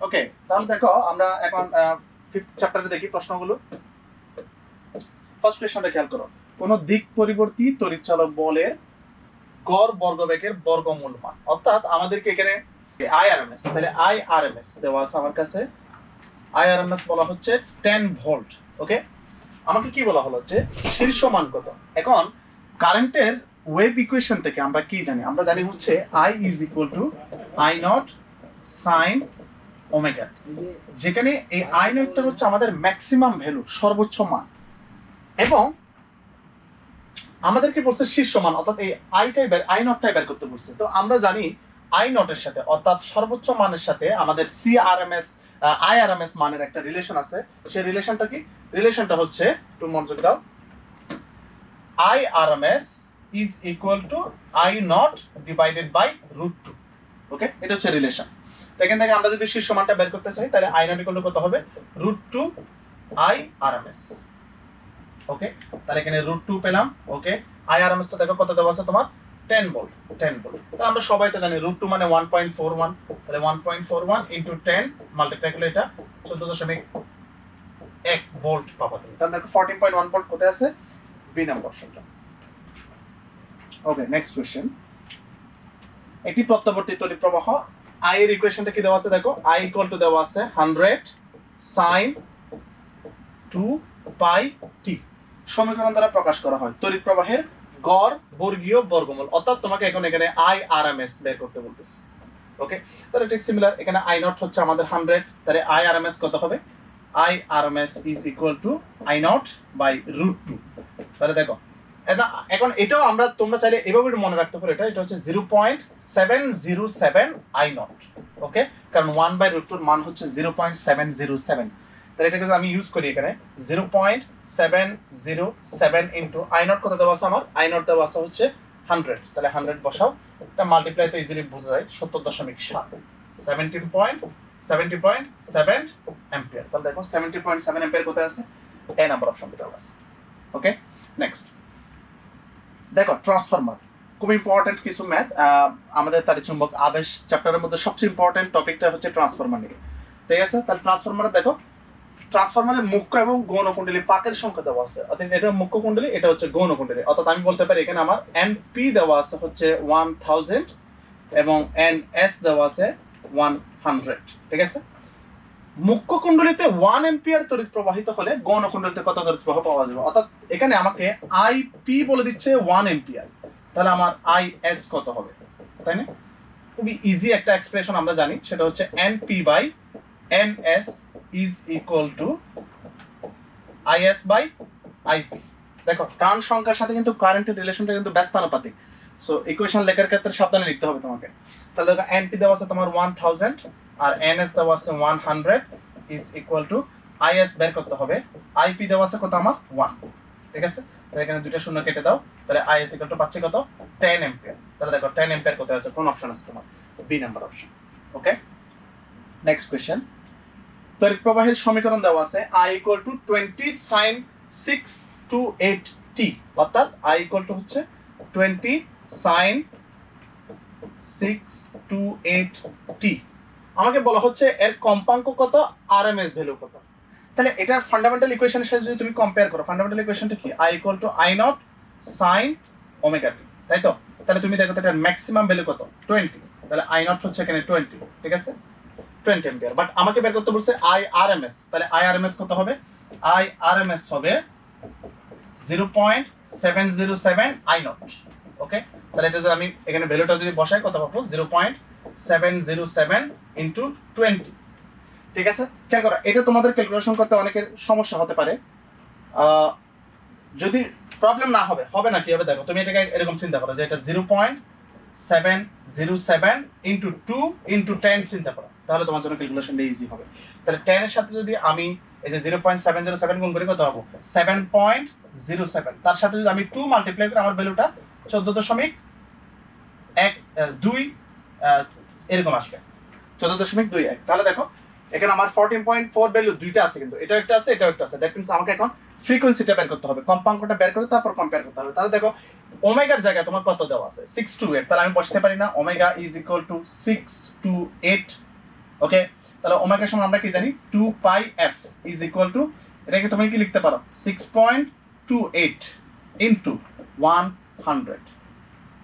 ওকে, তাহলে দেখো আমরা এখন ফিফথ চ্যাপ্টারে দেখি প্রশ্নগুলো। ফার্স্ট কোয়েশ্চনটা খেয়াল করো, কোন দিক পরিবর্তী তড়িৎচালক বলের গড় বর্গবেগের বর্গমূল মান, অর্থাৎ আমাদেরকে এখানে আইআরএমএস, তাহলে আইআরএমএস দেওয়া আছে আমার কাছে। আইআরএমএস বলা হচ্ছে 10 ভোল্ট। ওকে, আমাকে কি বলা হলো যে শীর্ষ মান কত। এখন কারেন্টের ওয়েভ ইকুয়েশন থেকে আমরা কি জানি? আমরা জানি হচ্ছে I is equal to I not sine omega, যেখানে এই আই নটটা হচ্ছে আমাদের ম্যাক্সিমাম ভ্যালু, সর্বোচ্চ মান, এবং আমাদেরকে বলছে শীর্ষ মান, অর্থাৎ এই আই নটটাই বের করতে বলছে। তো আমরা জানি আই নটের সাথে, অর্থাৎ সর্বোচ্চ মানের সাথে আমাদের সিআরএমএস আইআরএমএস মানের একটা রিলেশন আছে। সেই রিলেশনটা কি? রিলেশনটা হচ্ছে, একটু মনোযোগ দাও, IRMS is equal to I not divided by √2। Okay, এটা হচ্ছে রিলেশন। তো এখান থেকে আমরা যদি শীর্ষ মানটা বের করতে চাই, তাহলে আই নট ইকুয়াল টু কত হবে? √2 আইআরএমএস। ওকে, তাহলে এখানে √2 পেলাম। ওকে, আইআরএমএস টা দেখো কত দেওয়া আছে তোমার? 10 ভোল্ট। 10 ভোল্ট, তাহলে আমরা সবাই তো জানি √2 মানে 1.41, তাহলে 1.41 ইনটু 10 মাল্টিপ্লাই করলে এটা 14.1 ভোল্ট পাবো তুমি। তাহলে দেখো 14.1 ভোল্ট কোথায় আছে? বি নাম্বার অপশনটা। ওকে, নেক্সট কোশ্চেন। একটি প্রত্যাবর্তী তড়িৎ প্রবাহ আই এর ইকুয়েশনটা কি দেওয়া আছে? দেখো আই ইকুয়াল টু দেওয়া আছে 100 sin 2πt। সমীকরণ দ্বারা প্রকাশ করা হয় তড়িৎ প্রবাহের গড় বর্গীয় বর্গমূল, অর্থাৎ তোমাকে এখন এখানে আইআরএমএস বের করতে বলতেছে। ওকে, তাহলে ঠিক সিমিলার, এখানে আই নট হচ্ছে আমাদের 100, তাহলে আইআরএমএস কত হবে? IRMS is equal to I not by √2। তাহলে দেখো এখন এটাও আমরা, তোমরা চাইলে এভাবে মনে রাখতে পারো, এটা হচ্ছে 0.707 আই নট। ওকে, কারণ 1/√2 এর মান হচ্ছে 0.707। তাহলে এটাকে আমি ইউজ করি এখানে 0.707 ইনটু আই নট কত দেওয়া আছে আমার? আই নট দেওয়া আছে হচ্ছে 100, তাহলে 100 বসাও, এটা মাল্টিপ্লাই তো ইজিলি বোঝা যায়, 70.7 70.7 অ্যাম্পিয়ার। তাহলে দেখো 70.7 অ্যাম্পিয়ার কোথায় আছে? এ নাম্বার অপশন দেওয়া আছে। ওকে, নেক্সট দেখো ট্রান্সফরমার, খুব ইম্পর্টেন্ট কিছু ম্যাথ। আমাদের তাড়িৎচুম্বক আবেশ চ্যাপ্টারের মধ্যে সবচেয়ে ইম্পর্টেন্ট টপিকটা হচ্ছে ট্রান্সফরমার নিয়ে। ঠিক আছে, তাহলে ট্রান্সফরমারে দেখো, ট্রান্সফরমারের মুখ্য এবং গৌণ কুণ্ডলী পাকের সংখ্যা দেওয়া আছে, অর্থাৎ এটা মুখ্য কুণ্ডলী, এটা হচ্ছে গৌণ কুণ্ডলী। অর্থাৎ আমি বলতে পারি এখানে আমার এনপি দেওয়া আছে হচ্ছে 1000 এবং এনএস দেওয়া আছে 100। ঠিক আছে, মুখ্য কুণ্ডলীতে 1 এম্পিয়ার তড়িৎ প্রবাহিত হলে গৌণ কুণ্ডলীতে কত তড়িৎ প্রবাহ পাওয়া যাবে? অর্থাৎ এখানে আমাকে আইপি বলে দিচ্ছে 1 এম্পিয়ার, তাহলে আমার আইএস কত হবে? তাই না? খুবই ইজি একটা এক্সপ্রেশন আমরা জানি, সেটা হচ্ছে NP by NS is equal to IS by IP. দেখো টার্ন সংখ্যার সাথে কিন্তু কারেন্টের রিলেশনটা কিন্তু ব্যস্তানুপাতিক, সো ইকুয়েশন লেখার ক্ষেত্রে সাবধানে লিখতে হবে তোমাকে। তাহলে দেখো এনপি দেওয়া আছে তোমার 1000 আর এনএস দেওয়া আছে 100 ইজ ইকুয়াল টু আইএস বের করতে হবে, আইপি দেওয়া আছে কত আমার? 1। ঠিক আছে, তাহলে এখানে দুইটা শূন্য কেটে দাও, তাহলে আইএস ইকুয়াল টু পাচ্ছি কত? 10 এম্পিয়ার। তাহলে দেখো 10 এম্পিয়ার কোথায় আছে? কোন অপশন আছে তোমার? B number option. Okay, next question. তড়িৎ প্রবাহের সমীকরণ দেওয়া আছে I equal two 20 sin 628t, অর্থাৎ I ইকুয়াল টু হচ্ছে 20 sin 628t। আমাকে বলা হচ্ছে এর কম্পাঙ্ক কত, আরএমএস ভ্যালু কত। তাহলে এটার ফান্ডামেন্টাল ইকুয়েশনের সাথে যদি তুমি কম্পেয়ার করো, ফান্ডামেন্টাল ইকুয়েশনটা কি? I equal to I not sine omega T, তাই তো? তাহলে তুমি দেখো এটার ম্যাক্সিমাম ভ্যালু কত? 20, তাহলে আই নট হচ্ছে এখানে 20। ঠিক আছে, 20 এম্পিয়ার, বাট আমাকে বের করতে বলছে আইআরএমএস। তাহলে আইআরএমএস কত হবে? আইআরএমএস হবে 0.707 আই নট। ওকে, তাহলে এটা যদি আমি এখানে ভ্যালুটা যদি বসাই কত পাবো? 0.707 ইনটু 20। ঠিক আছে, খেয়াল করো, এটা তোমাদের ক্যালকুলেশন করতে অনেকের সমস্যা হতে পারে। যদি প্রবলেম না হবে না কি হবে? দেখো তুমি এটাকে এরকম চিন্তা করো যে এটা 0.707 ইনটু 2 ইনটু 10 চিন্তা করো, তাহলে তোমার জন্য ক্যালকুলেশনটা ইজি হবে। তাহলে 10 এর সাথে যদি আমি এই যে 0.707 গুণ করি কত পাবো? 7.07। তার সাথে যদি আমি 2 মাল্টিপ্লাই করি, আমার ভ্যালুটা 14.12 এরকম আসবে, 14.21। তাহলে দেখো এখানে আমার 14.4 ভ্যালু দুইটা আছে, কিন্তু এটা একটা আছে, এটাও একটা আছে। দ্যাট মিন্স আমাকে এখন ফ্রিকোয়েন্সিটা বের করতে হবে, কম্পাঙ্কটা বের করে তারপর কম্পেয়ার করতে হবে। তাহলে দেখো ওমেগার জায়গায় তোমার কত দেওয়া আছে? 628। তাহলে আমি বসাতে পারি না ওমেগা ইজ ইকুয়াল টু 628। ওকে, তাহলে ওমেগা সমান আমরা কি জানি 2 পাই এফ ইজ ইকুয়াল টু, এটাকে তুমি কি লিখতে পারো 6.28 ইন্টু 100,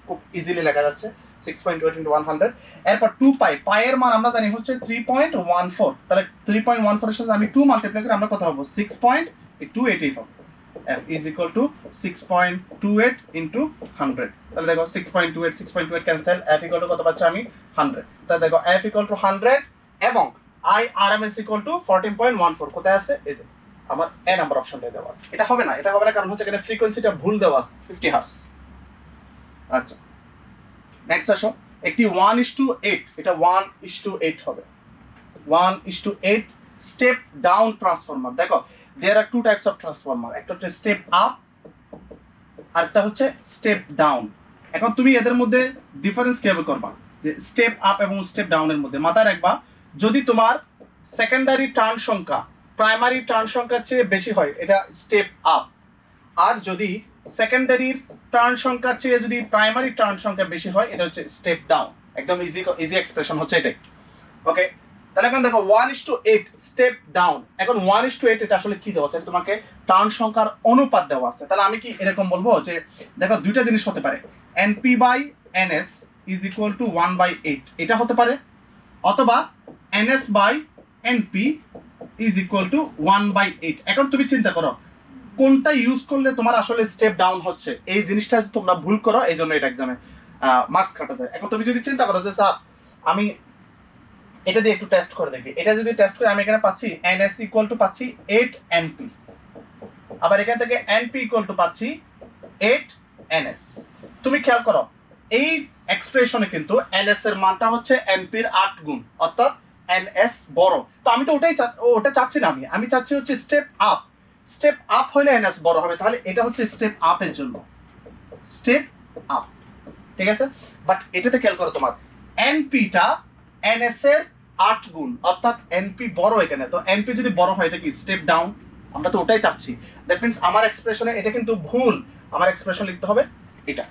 খুব ইজিলি লেখা যাচ্ছে 6.28 ইন্টু 100। এরপর 2 পাই, পাইয়ের মান আমরা জানি হচ্ছে 3.14, তাহলে 3.14 এর সাথে আমি 2 মাল্টিপ্লাই করে আমরা কত পাবো 6.288 পাবো। f is equal to 6.28 into 100, তাহলে দেখো 6.28 ক্যান্সেল, f equal to কত পাচ্ছি আমি 100, তাহলে দেখো f equal to 100 এবং I RMS equal to 14.14 কোথায় আছে, এই যে আমার a নাম্বার অপশনটা দেওয়া আছে। এটা হবে না কারণ হচ্ছে এখানে ফ্রিকোয়েন্সিটা ভুল দেওয়া আছে 50 হার্টজ। আচ্ছা নেক্সট আসো, একটি 1:8, এটা 1:8 হবে, 1:8 স্টেপ ডাউন ট্রান্সফরমার। দেখো there are two types of transformer, একটা হচ্ছে স্টেপ আপ আর একটা হচ্ছে স্টেপ ডাউন। এখন তুমি এদের মধ্যে ডিফারেন্স কিভাবে করবা, যে স্টেপ আপ এবং স্টেপ ডাউনের মধ্যে মাথায় রাখবা, যদি তোমার সেকেন্ডারি টার্ন সংখ্যা প্রাইমারি টার্ন সংখ্যার চেয়ে বেশি হয় এটা স্টেপ আপ, আর যদি সেকেন্ডারির টার্ন সংখ্যার চেয়ে যদি প্রাইমারি টার্ন সংখ্যা বেশি হয় এটা হচ্ছে স্টেপ ডাউন। একদম ইজি এক্সপ্রেশন হচ্ছে এটাই। ওকে, তাহলে এখন দেখো 1:8 স্টেপ ডাউন। এখন 1:8 এটা আসলে কি দেওয়া আছে, এটা তোমাকে টার্ন সংখ্যার অনুপাত দেওয়া আছে। তাহলে আমি কি এরকম বলবো যে দেখো দুইটা জিনিস হতে পারে, NP/NS ইজ ইকুয়াল টু 1/8 এটা হতে পারে, অথবা NS/NP ইজ ইকুয়াল টু 1/8। এখন তুমি চিন্তা করো কোনটা ইউজ করলে তোমার আসলে স্টেপ ডাউন হচ্ছে, এই জিনিসটা তোমরা ভুল করো, এই জন্য এটা এক্সামে মার্কস কাটা যায়। এখন তুমি যদি চিন্তা করো যে স্যার আমি এটা দিয়ে একটু টেস্ট করে দেখি, এটা যদি টেস্ট করে আমি এখানে পাচ্ছি NS ইকুয়াল টু পাচ্ছি 8 NP, আবার এখান থেকে NP ইকুয়াল টু পাচ্ছি 8 NS। তুমি খেয়াল করো এই এক্সপ্রেশনে কিন্তু NS এর মানটা হচ্ছে NP এর 8 গুণ, অর্থাৎ NS বড়। তো আমি তো ওটা চাচ্ছি না, আমি চাচ্ছি হচ্ছে স্টেপ আপ হলে NS বড় হবে, তাহলে এটা হচ্ছে স্টেপ আপের জন্য, স্টেপ আপ, ঠিক আছে। বাট এটাতে খেয়াল করো তোমার NP-টা NS এর 8 গুণ, অর্থাৎ NP বড় এখানে, তো NP যদি বড় হয় এটা কি স্টেপ ডাউন, আমরা তো ওটাই চাচ্ছি। দ্যাট মিন্স আমার এক্সপ্রেশনে এটা কিন্তু ভুল, আমার এক্সপ্রেশন লিখতে হবে এটা।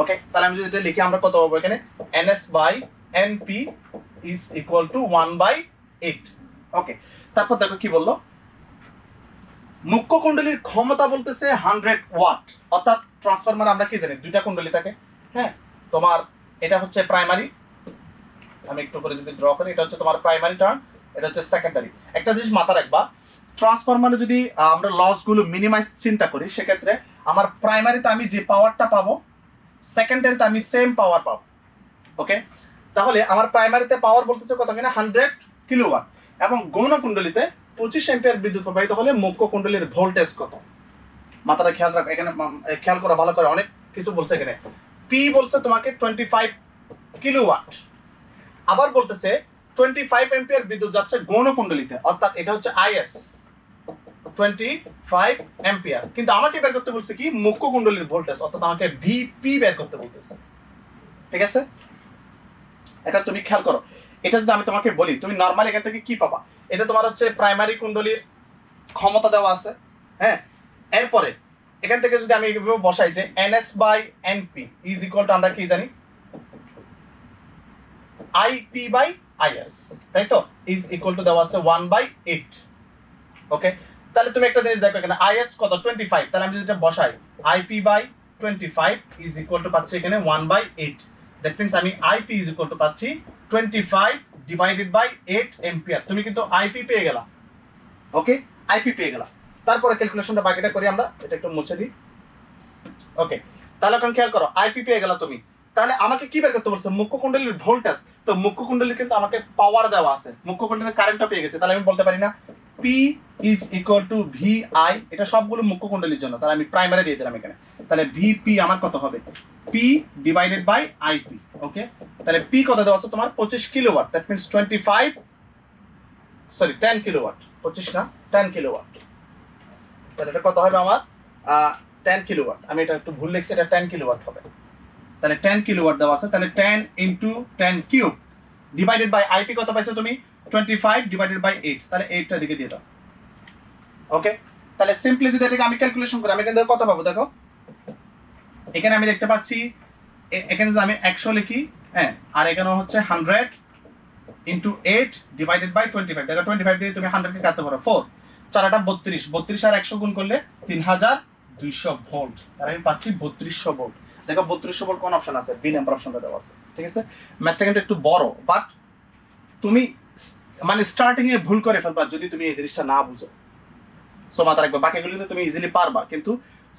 ওকে, তাহলে আমি যদি এটা লিখি আমরা কত পাবো এখানে NS/NP ইজ ইকুয়াল টু 1/8। ওকে, তারপর দেখো কি বললো, মুখ্য কুণ্ডলীর ক্ষমতা বলতেছে 100 ওয়াট, অর্থাৎ ট্রান্সফরমার আমরা কি জানি দুইটা কুণ্ডলী থাকে। হ্যাঁ, তোমার এটা হচ্ছে প্রাইমারি, আমি একটু করে যদি ড্র করি, এটা হচ্ছে তোমার প্রাইমারি টার্ন, এটা হচ্ছে সেকেন্ডারি। একটা জিনিস মাথা রাখবা, ট্রান্সফরমারে যদি আমরা লসগুলো মিনিমাইজ চিন্তা করি, সেক্ষেত্রে আমার প্রাইমারিতে আমি যে পাওয়ারটা পাবো সেকেন্ডারিতে আমি সেম পাওয়ার পাবো। ওকে, তাহলে আমার প্রাইমারিতে পাওয়ার বলতেছে কত কিনা 100 কিলোওয়াট, এবং গৌণ কুণ্ডলীতে 25 অ্যাম্পিয়ার বিদ্যুৎ প্রবাহিত হলে মুখ্য কুণ্ডলীর ভোল্টেজ কত, মাথাটা খেয়াল রাখ, এখানে খেয়াল করা ভালো করে, অনেক কিছু বলছে এখানে। পি বলছে তোমাকে 25 কিলোওয়াট, আবার বলতেছে 25 অ্যাম্পিয়ার বিদ্যুৎ যাচ্ছে গৌণ কুণ্ডলীতে, অর্থাৎ এটা হচ্ছে IS 25 অ্যাম্পিয়ার, কিন্তু আমাকে বের করতে বলছে কি মুখ্য কুণ্ডলীর ভোল্টেজ, অর্থাৎ আমাকে VP বের করতে বলতেছে। ঠিক আছে, এটা তুমি খেয়াল করো, এটা যদি আমি তোমাকে বলি তুমি নরমালি এখান থেকে কি পাবা, এটা তোমার হচ্ছে প্রাইমারি কুণ্ডলীর ক্ষমতা দেওয়া আছে। হ্যাঁ, এরপরে এখান থেকে যদি আমি এইভাবে বসাই যে NS/NP ইজ ইকুয়াল টু আমরা কি জানি IP/IS, তাই তো, ইজ ইকুয়াল টু দেওয়া আছে 1/8। ওকে, তাহলে তুমি একটা জিনিস দেখো এখানে IS কত 25, তাহলে আমি যদি এটা বসাই IP/25 ইজ ইকুয়াল টু পাচ্ছি এখানে 1/8। দ্যাট মিন্স আমি IP ইজ ইকুয়াল টু পাচ্ছি 25 ডিভাইডেড বাই 8 এম্পিয়ার। তুমি কিন্তু IP পেয়ে গেলা। ওকে, IP পেয়ে গেলা। তারপরে ক্যালকুলেশনটা বাকিটা করি আমরা, এটা একটু মুছে দিই। ওকে, তাহলে এখন খেয়াল করো IP পেয়ে গেলা তুমি, তাহলে আমাকে কি বের করতে বলছে মুখ্য কুণ্ডলীর ভোল্টেজ। তো মুখ্য কুণ্ডলীর কিন্তু আমাকে পাওয়ার দেওয়া আছে, মুখ্য কুণ্ডলীর কারেন্টটা পেয়ে গেছে, তাহলে আমি বলতে পারি না P is equal two VI, এটা সবগুলো মুখ্য কুণ্ডলীর জন্য, তাহলে আমি প্রাইমারি দিয়ে দিলাম এখানে, তাহলে VP আমার কত হবে P ডিভাইডেড বাই IP। ওকে, তাহলে P কত দেওয়া আছে তোমার 25 কিলোওয়াট, দ্যাট মিন্স 10 কিলোওয়াট, 25 না 10 কিলোওয়াট, তাহলে এটা কত হবে আমার 10 কিলোওয়াট। আমি এটা একটু ভুল লিখছি, এটা 10 কিলোওয়াট হবে, তাহলে 10 কিলোওয়াট দেওয়া আছে, তাহলে 10 into 10 cube divided by IP কত পাইছো তুমি 25 ডিভাইডেড বাই 8, তাহলে 8টা দিকে দিয়ে দাও। ওকে, তাহলে সিম্পলি যদি এটাকে আমি ক্যালকুলেশন করি আমি এখানে কত পাবো, দেখো এখানে আমি দেখতে পাচ্ছি, এখানে যদি আমি 100 লিখি, হ্যাঁ, আর এখানে হচ্ছে 100, ইন্টু 8 ডিভাইডেড বাই 25। দেখো 25 দিয়ে তুমি 100 কে কাটতে পারো 4 4 8 32 32 আর 100 গুণ করলে 3200 ভোল্ট, তার আমি পাচ্ছি 3200 ভোল্ট। দেখো 3200 ভোল্ট কোন অপশন আছে? বি নাম্বার অপশনটা দেওয়া আছে, ঠিক আছে। ম্যাথটা কিন্তু একটু বড়, বাট তুমি মানে স্টার্টিং এ ভুল করে ফেলবা যদি তুমি এই জিনিসটা না বুঝো। সো মাথা রাখবে, বাকিগুলো কিন্তু তুমি ইজিলি পারবা, কিন্তু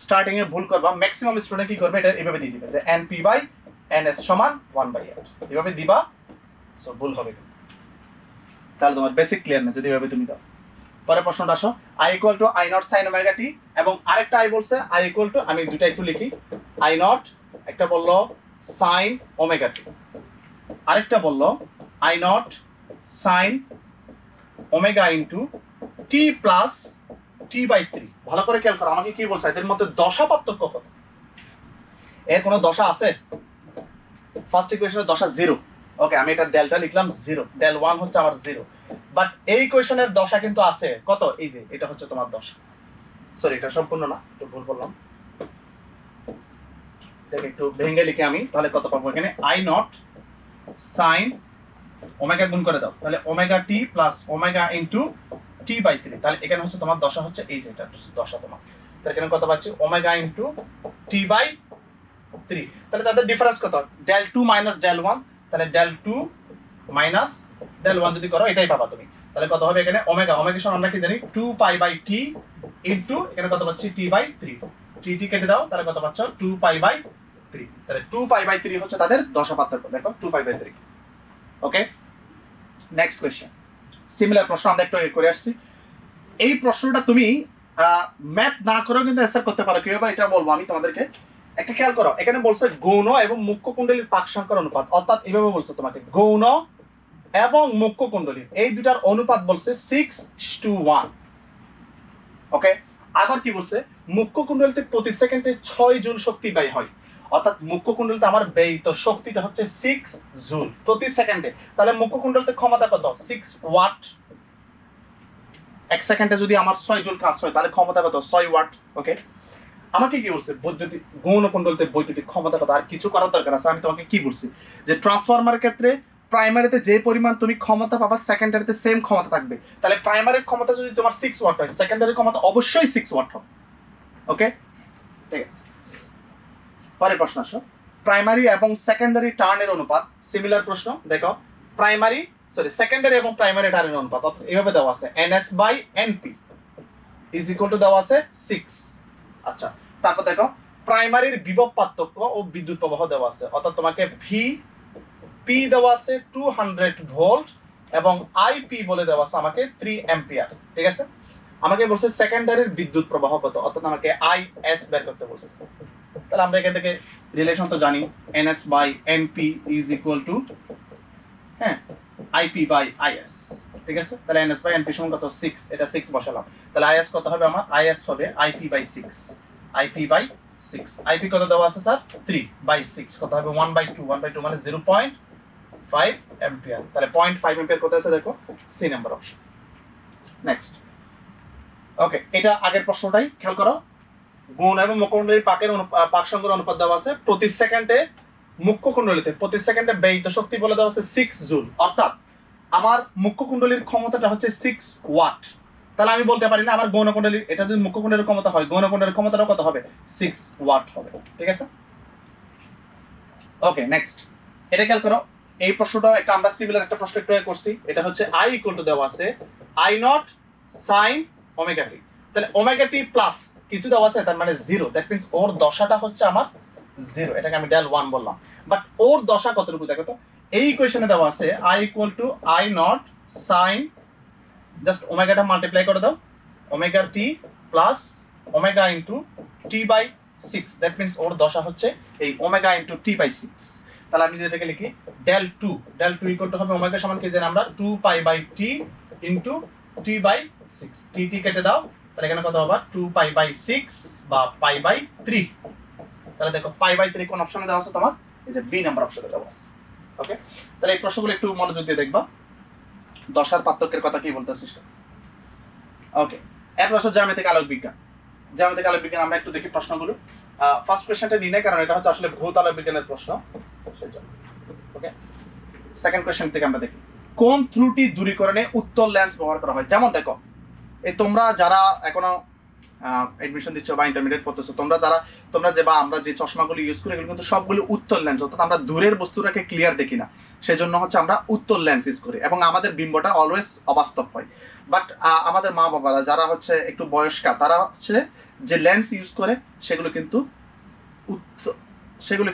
স্টার্টিং এ ভুল করবা। ম্যাক্সিমাম স্টুডেন্ট কি করবে, এটা এভাবে দিয়ে দিবে যে np বাই ns সমান 1/8 এভাবে দিবা। সো ভুল হবে কিন্তু, তাহলে তোমার বেসিক ক্লিয়ার না যদি এভাবে তুমি দাও। পরে প্রশ্নটা আসো, i equal to i not sine omega T, এবং আরেকটা i বলছে i ইকুয়াল টু, আমি দুটো একটু লিখি, i নট একটা বললো সাইন ওমেগা টি, আরেকটা বললো i not sine omega into T plus t/3। ভালো করে খেয়াল করো, আমাকে কি বলছে এদের মধ্যে দশা পার্থক্য কত? এর কোনো দশা আছে? ফার্স্ট ইকুয়েশনের দশা 0। ওকে, আমি এটা ডেল্টা লিখলাম 0, ডেল 1 হচ্ছে আমার 0, বাট এই ইকুয়েশনের দশা কিন্তু আছে কত? এই যে এটা হচ্ছে তোমার দশা। সরি, এটা সম্পূর্ণ না, একটু ভুল বললাম, এটাকে একটু ভেঙে লিখে আমি, তাহলে কত পাবো এখানে? i নট সাইন ওমেগা গুণ করে দাও, তাহলে omega T plus omega into t/3, তাহলে এখানে হচ্ছে তোমার দশা হচ্ছে এই যে এটা দশা তোমার, তাহলে এখানে কত পাচ্ছি? Omega into t/3। তাহলে তাদের ডিফারেন্স কত? ডেল 2 মাইনাস ডেল 1, তাহলে ডেল 2 মাইনাস ডেল 1 যদি করো এটাই পাবা তুমি। তাহলে কত হবে এখানে? ওমেগা সমান আমরা কি জানি 2π/t ইনটু এখানে কত পাচ্ছি? t/3, t কেটে দাও, তাহলে কত পাচ্ছ? 2π/3। তাহলে 2π/3 হচ্ছে তাদের দশা পার্থক্য, দেখো 2π/3। ওকে, নেক্সট কোশ্চেন, সিমিলার প্রশ্ন আমরা একটু করে আসছি। এই প্রশ্নটা তুমি ম্যাথ না করেও কিন্তু অ্যান্সার করতে পারো, কিভাবে এটা বলবো আমি তোমাদেরকে। একটা খেয়াল করো, এখানে বলছে গৌণ এবং মুখ্য কুণ্ডলীর পাক সংখ্যার অনুপাত, অর্থাৎ এইভাবে বলছে তোমাকে গৌণ এবং মুখ্য কুণ্ডলীর এই দুটার অনুপাত বলছে 6:1। ওকে, আবার কি বলছে? মুখ্য কুণ্ডলীতে প্রতি সেকেন্ডে 6 জুল শক্তি ব্যয় হয়, অর্থাৎ মুখ্য কুণ্ডলীতে আমার ব্যয়িত শক্তিটা হচ্ছে 6 জুল প্রতি সেকেন্ডে। তাহলে মুখ্য কুণ্ডলীতে ক্ষমতা কত? 6 ওয়াট। এক সেকেন্ডে যদি আমার 6 জুল কাজ হয় তাহলে ক্ষমতা কত? 6 ওয়াট। ওকে, আমাকে কি বলছে? বৈদ্যুতিক গৌণ কুণ্ডলীতে বৈদ্যুতিক ক্ষমতা কত? আর কিছু করার দরকার আছে? আমি তোমাকে কি বলছি যে ট্রান্সফরমারের ক্ষেত্রে প্রাইমারিতে যে পরিমাণ তুমি ক্ষমতা পাবা সেকেন্ডারিতে সেম ক্ষমতা থাকবে। তাহলে প্রাইমারির ক্ষমতা যদি তোমার 6 ওয়াট হয়, সেকেন্ডারির ক্ষমতা অবশ্যই 6 ওয়াট হবে। ওকে, ঠিক আছে। পরের প্রশ্ন আসো, প্রাইমারি এবং সেকেন্ডারি টার্নের অনুপাত। সিমিলার প্রশ্ন, দেখো সেকেন্ডারি এবং প্রাইমারি টার্নের অনুপাত অর্থাৎ এইভাবে দেওয়া আছে ns/np ইজ ইকুয়াল টু দেওয়া আছে 6। আচ্ছা, তারপর দেখো প্রাইমারির বিভব পার্থক্য ও বিদ্যুৎ প্রবাহ দেওয়া আছে, অর্থাৎ তোমাকে পি দেওয়া আছে 200 ভোল্ট এবং আইপি বলে দেওয়া আছে আমাকে 3 অ্যাম্পিয়ার। ঠিক আছে, আমাকে বলছে সেকেন্ডারির বিদ্যুৎ প্রবাহ কত, অর্থাৎ আমাকে আইএস বের করতে বলছে। তাহলে আমরা এখান থেকে রিলেশন তো জানি, ns/np is equal two IP/IS। ঠিক আছে, তাহলে ns/np সমান কত? 6, এটা 6 বসালাম, তাহলে IS কত হবে আমার? IS হবে IP/6, IP/6। IP কত দেওয়া আছে স্যার? 3/6, কত হবে? 1/2, 1/2 মানে 0.5 অ্যাম্পিয়ার। তাহলে 0.5 অ্যাম্পিয়ার কোথায় আছে দেখো? C number option. Next, okay, এটা আগের প্রশ্নটাই খেয়াল করো। গুণ এবং মুখ্য কুণ্ডলীর পাক সংখ্যার অনুপাত দেওয়া আছে প্রতি সেকেন্ডে। মুখ্য কুণ্ডলীতে প্রতি সেকেন্ডে ব্যয়িত শক্তি বলে দেওয়া আছে 6 জুল, অর্থাৎ আমার মুখ্য কুণ্ডলীর ক্ষমতাটা হচ্ছে 6 ওয়াট। তাহলে আমি বলতে পারি না আমার গৌণ কুণ্ডলী, এটা যদি মুখ্য কুণ্ডলীর ক্ষমতা হয়, গৌণ কুণ্ডলীর ক্ষমতাটা কত হবে? 6 ওয়াট হবে। ঠিক আছে, ওকে, নেক্সট, এটা খেয়াল করো। এই প্রশ্নটা একটা আমরা সিমিলার একটা প্রশ্ন একটু করছি, এটা হচ্ছে i ইকুয়াল টু দেওয়া আছে i নট সাইন ওমেগা টি। তাহলে ওমেগা টি প্লাস কিছু দেওয়া আছে, তার মানে 0, দ্যাট মিন্স ওর দশাটা হচ্ছে আমার 0, এটাকে আমি ডেল 1 বললাম। বাট ওর দশা কতটুকু দেখো তো, এই ইকুয়েশনে দেওয়া আছে i equal to i not sine, just ওমেগাটা মাল্টিপ্লাই করে দাও, omega T plus omega into t/6, that means ওর দশা হচ্ছে এই ওমেগা ইন্টু t/6। তাহলে আমি যেটাকে লিখি ডেল 2 ইকুয়াল টু হবে ওমেগা সমান কি জানি আমরা 2π/t ইন্টু t/6, t কেটে দাও, তাহলে এখানে কত হবে? 2π/6 বা π/3। তাহলে দেখো π/3 কোন অপশনে দেওয়া আছে তোমার? এই যে বি নাম্বার অপশনে দেওয়া আছে। ওকে, তাহলে এই প্রশ্নগুলো একটু মনোযোগ দিয়ে দেখবা, দশার পার্থক্যের কথা কি বলতেছে। ওকে, এর প্রশ্ন জ্যামিতিক আলোক বিজ্ঞান। জ্যামিতিক আলোক বিজ্ঞান আমরা একটু দেখি প্রশ্নগুলো। ফার্স্ট কোশ্চেনটা নিই না, কারণ এটা হচ্ছে আসলে ভৌত আলোক বিজ্ঞানের প্রশ্ন, সেজন্য। ওকে, সেকেন্ড কোশ্চেন থেকে আমরা দেখি। কোন ত্রুটি দূরীকরণে উত্তল লেন্স ব্যবহার করা হয়? যেমন দেখো, এই তোমরা যারা এখনো এডমিশন দিচ্ছ বা ইন্টারমিডিয়েট পড়তেছো, তোমরা যে বা আমরা যে চশমাগুলো ইউজ করি এগুলো কিন্তু সবগুলো উত্তল লেন্স, অর্থাৎ আমরা দূরের বস্তুটাকে ক্লিয়ার দেখি না, সেজন্য হচ্ছে আমরা উত্তল লেন্স ইউজ করি এবং আমাদের বিম্বটা অলওয়েজ অবাস্তব হয়। বাট আমাদের মা বাবারা যারা হচ্ছে একটু বয়স্কা, তারা হচ্ছে যে লেন্স ইউজ করে সেগুলো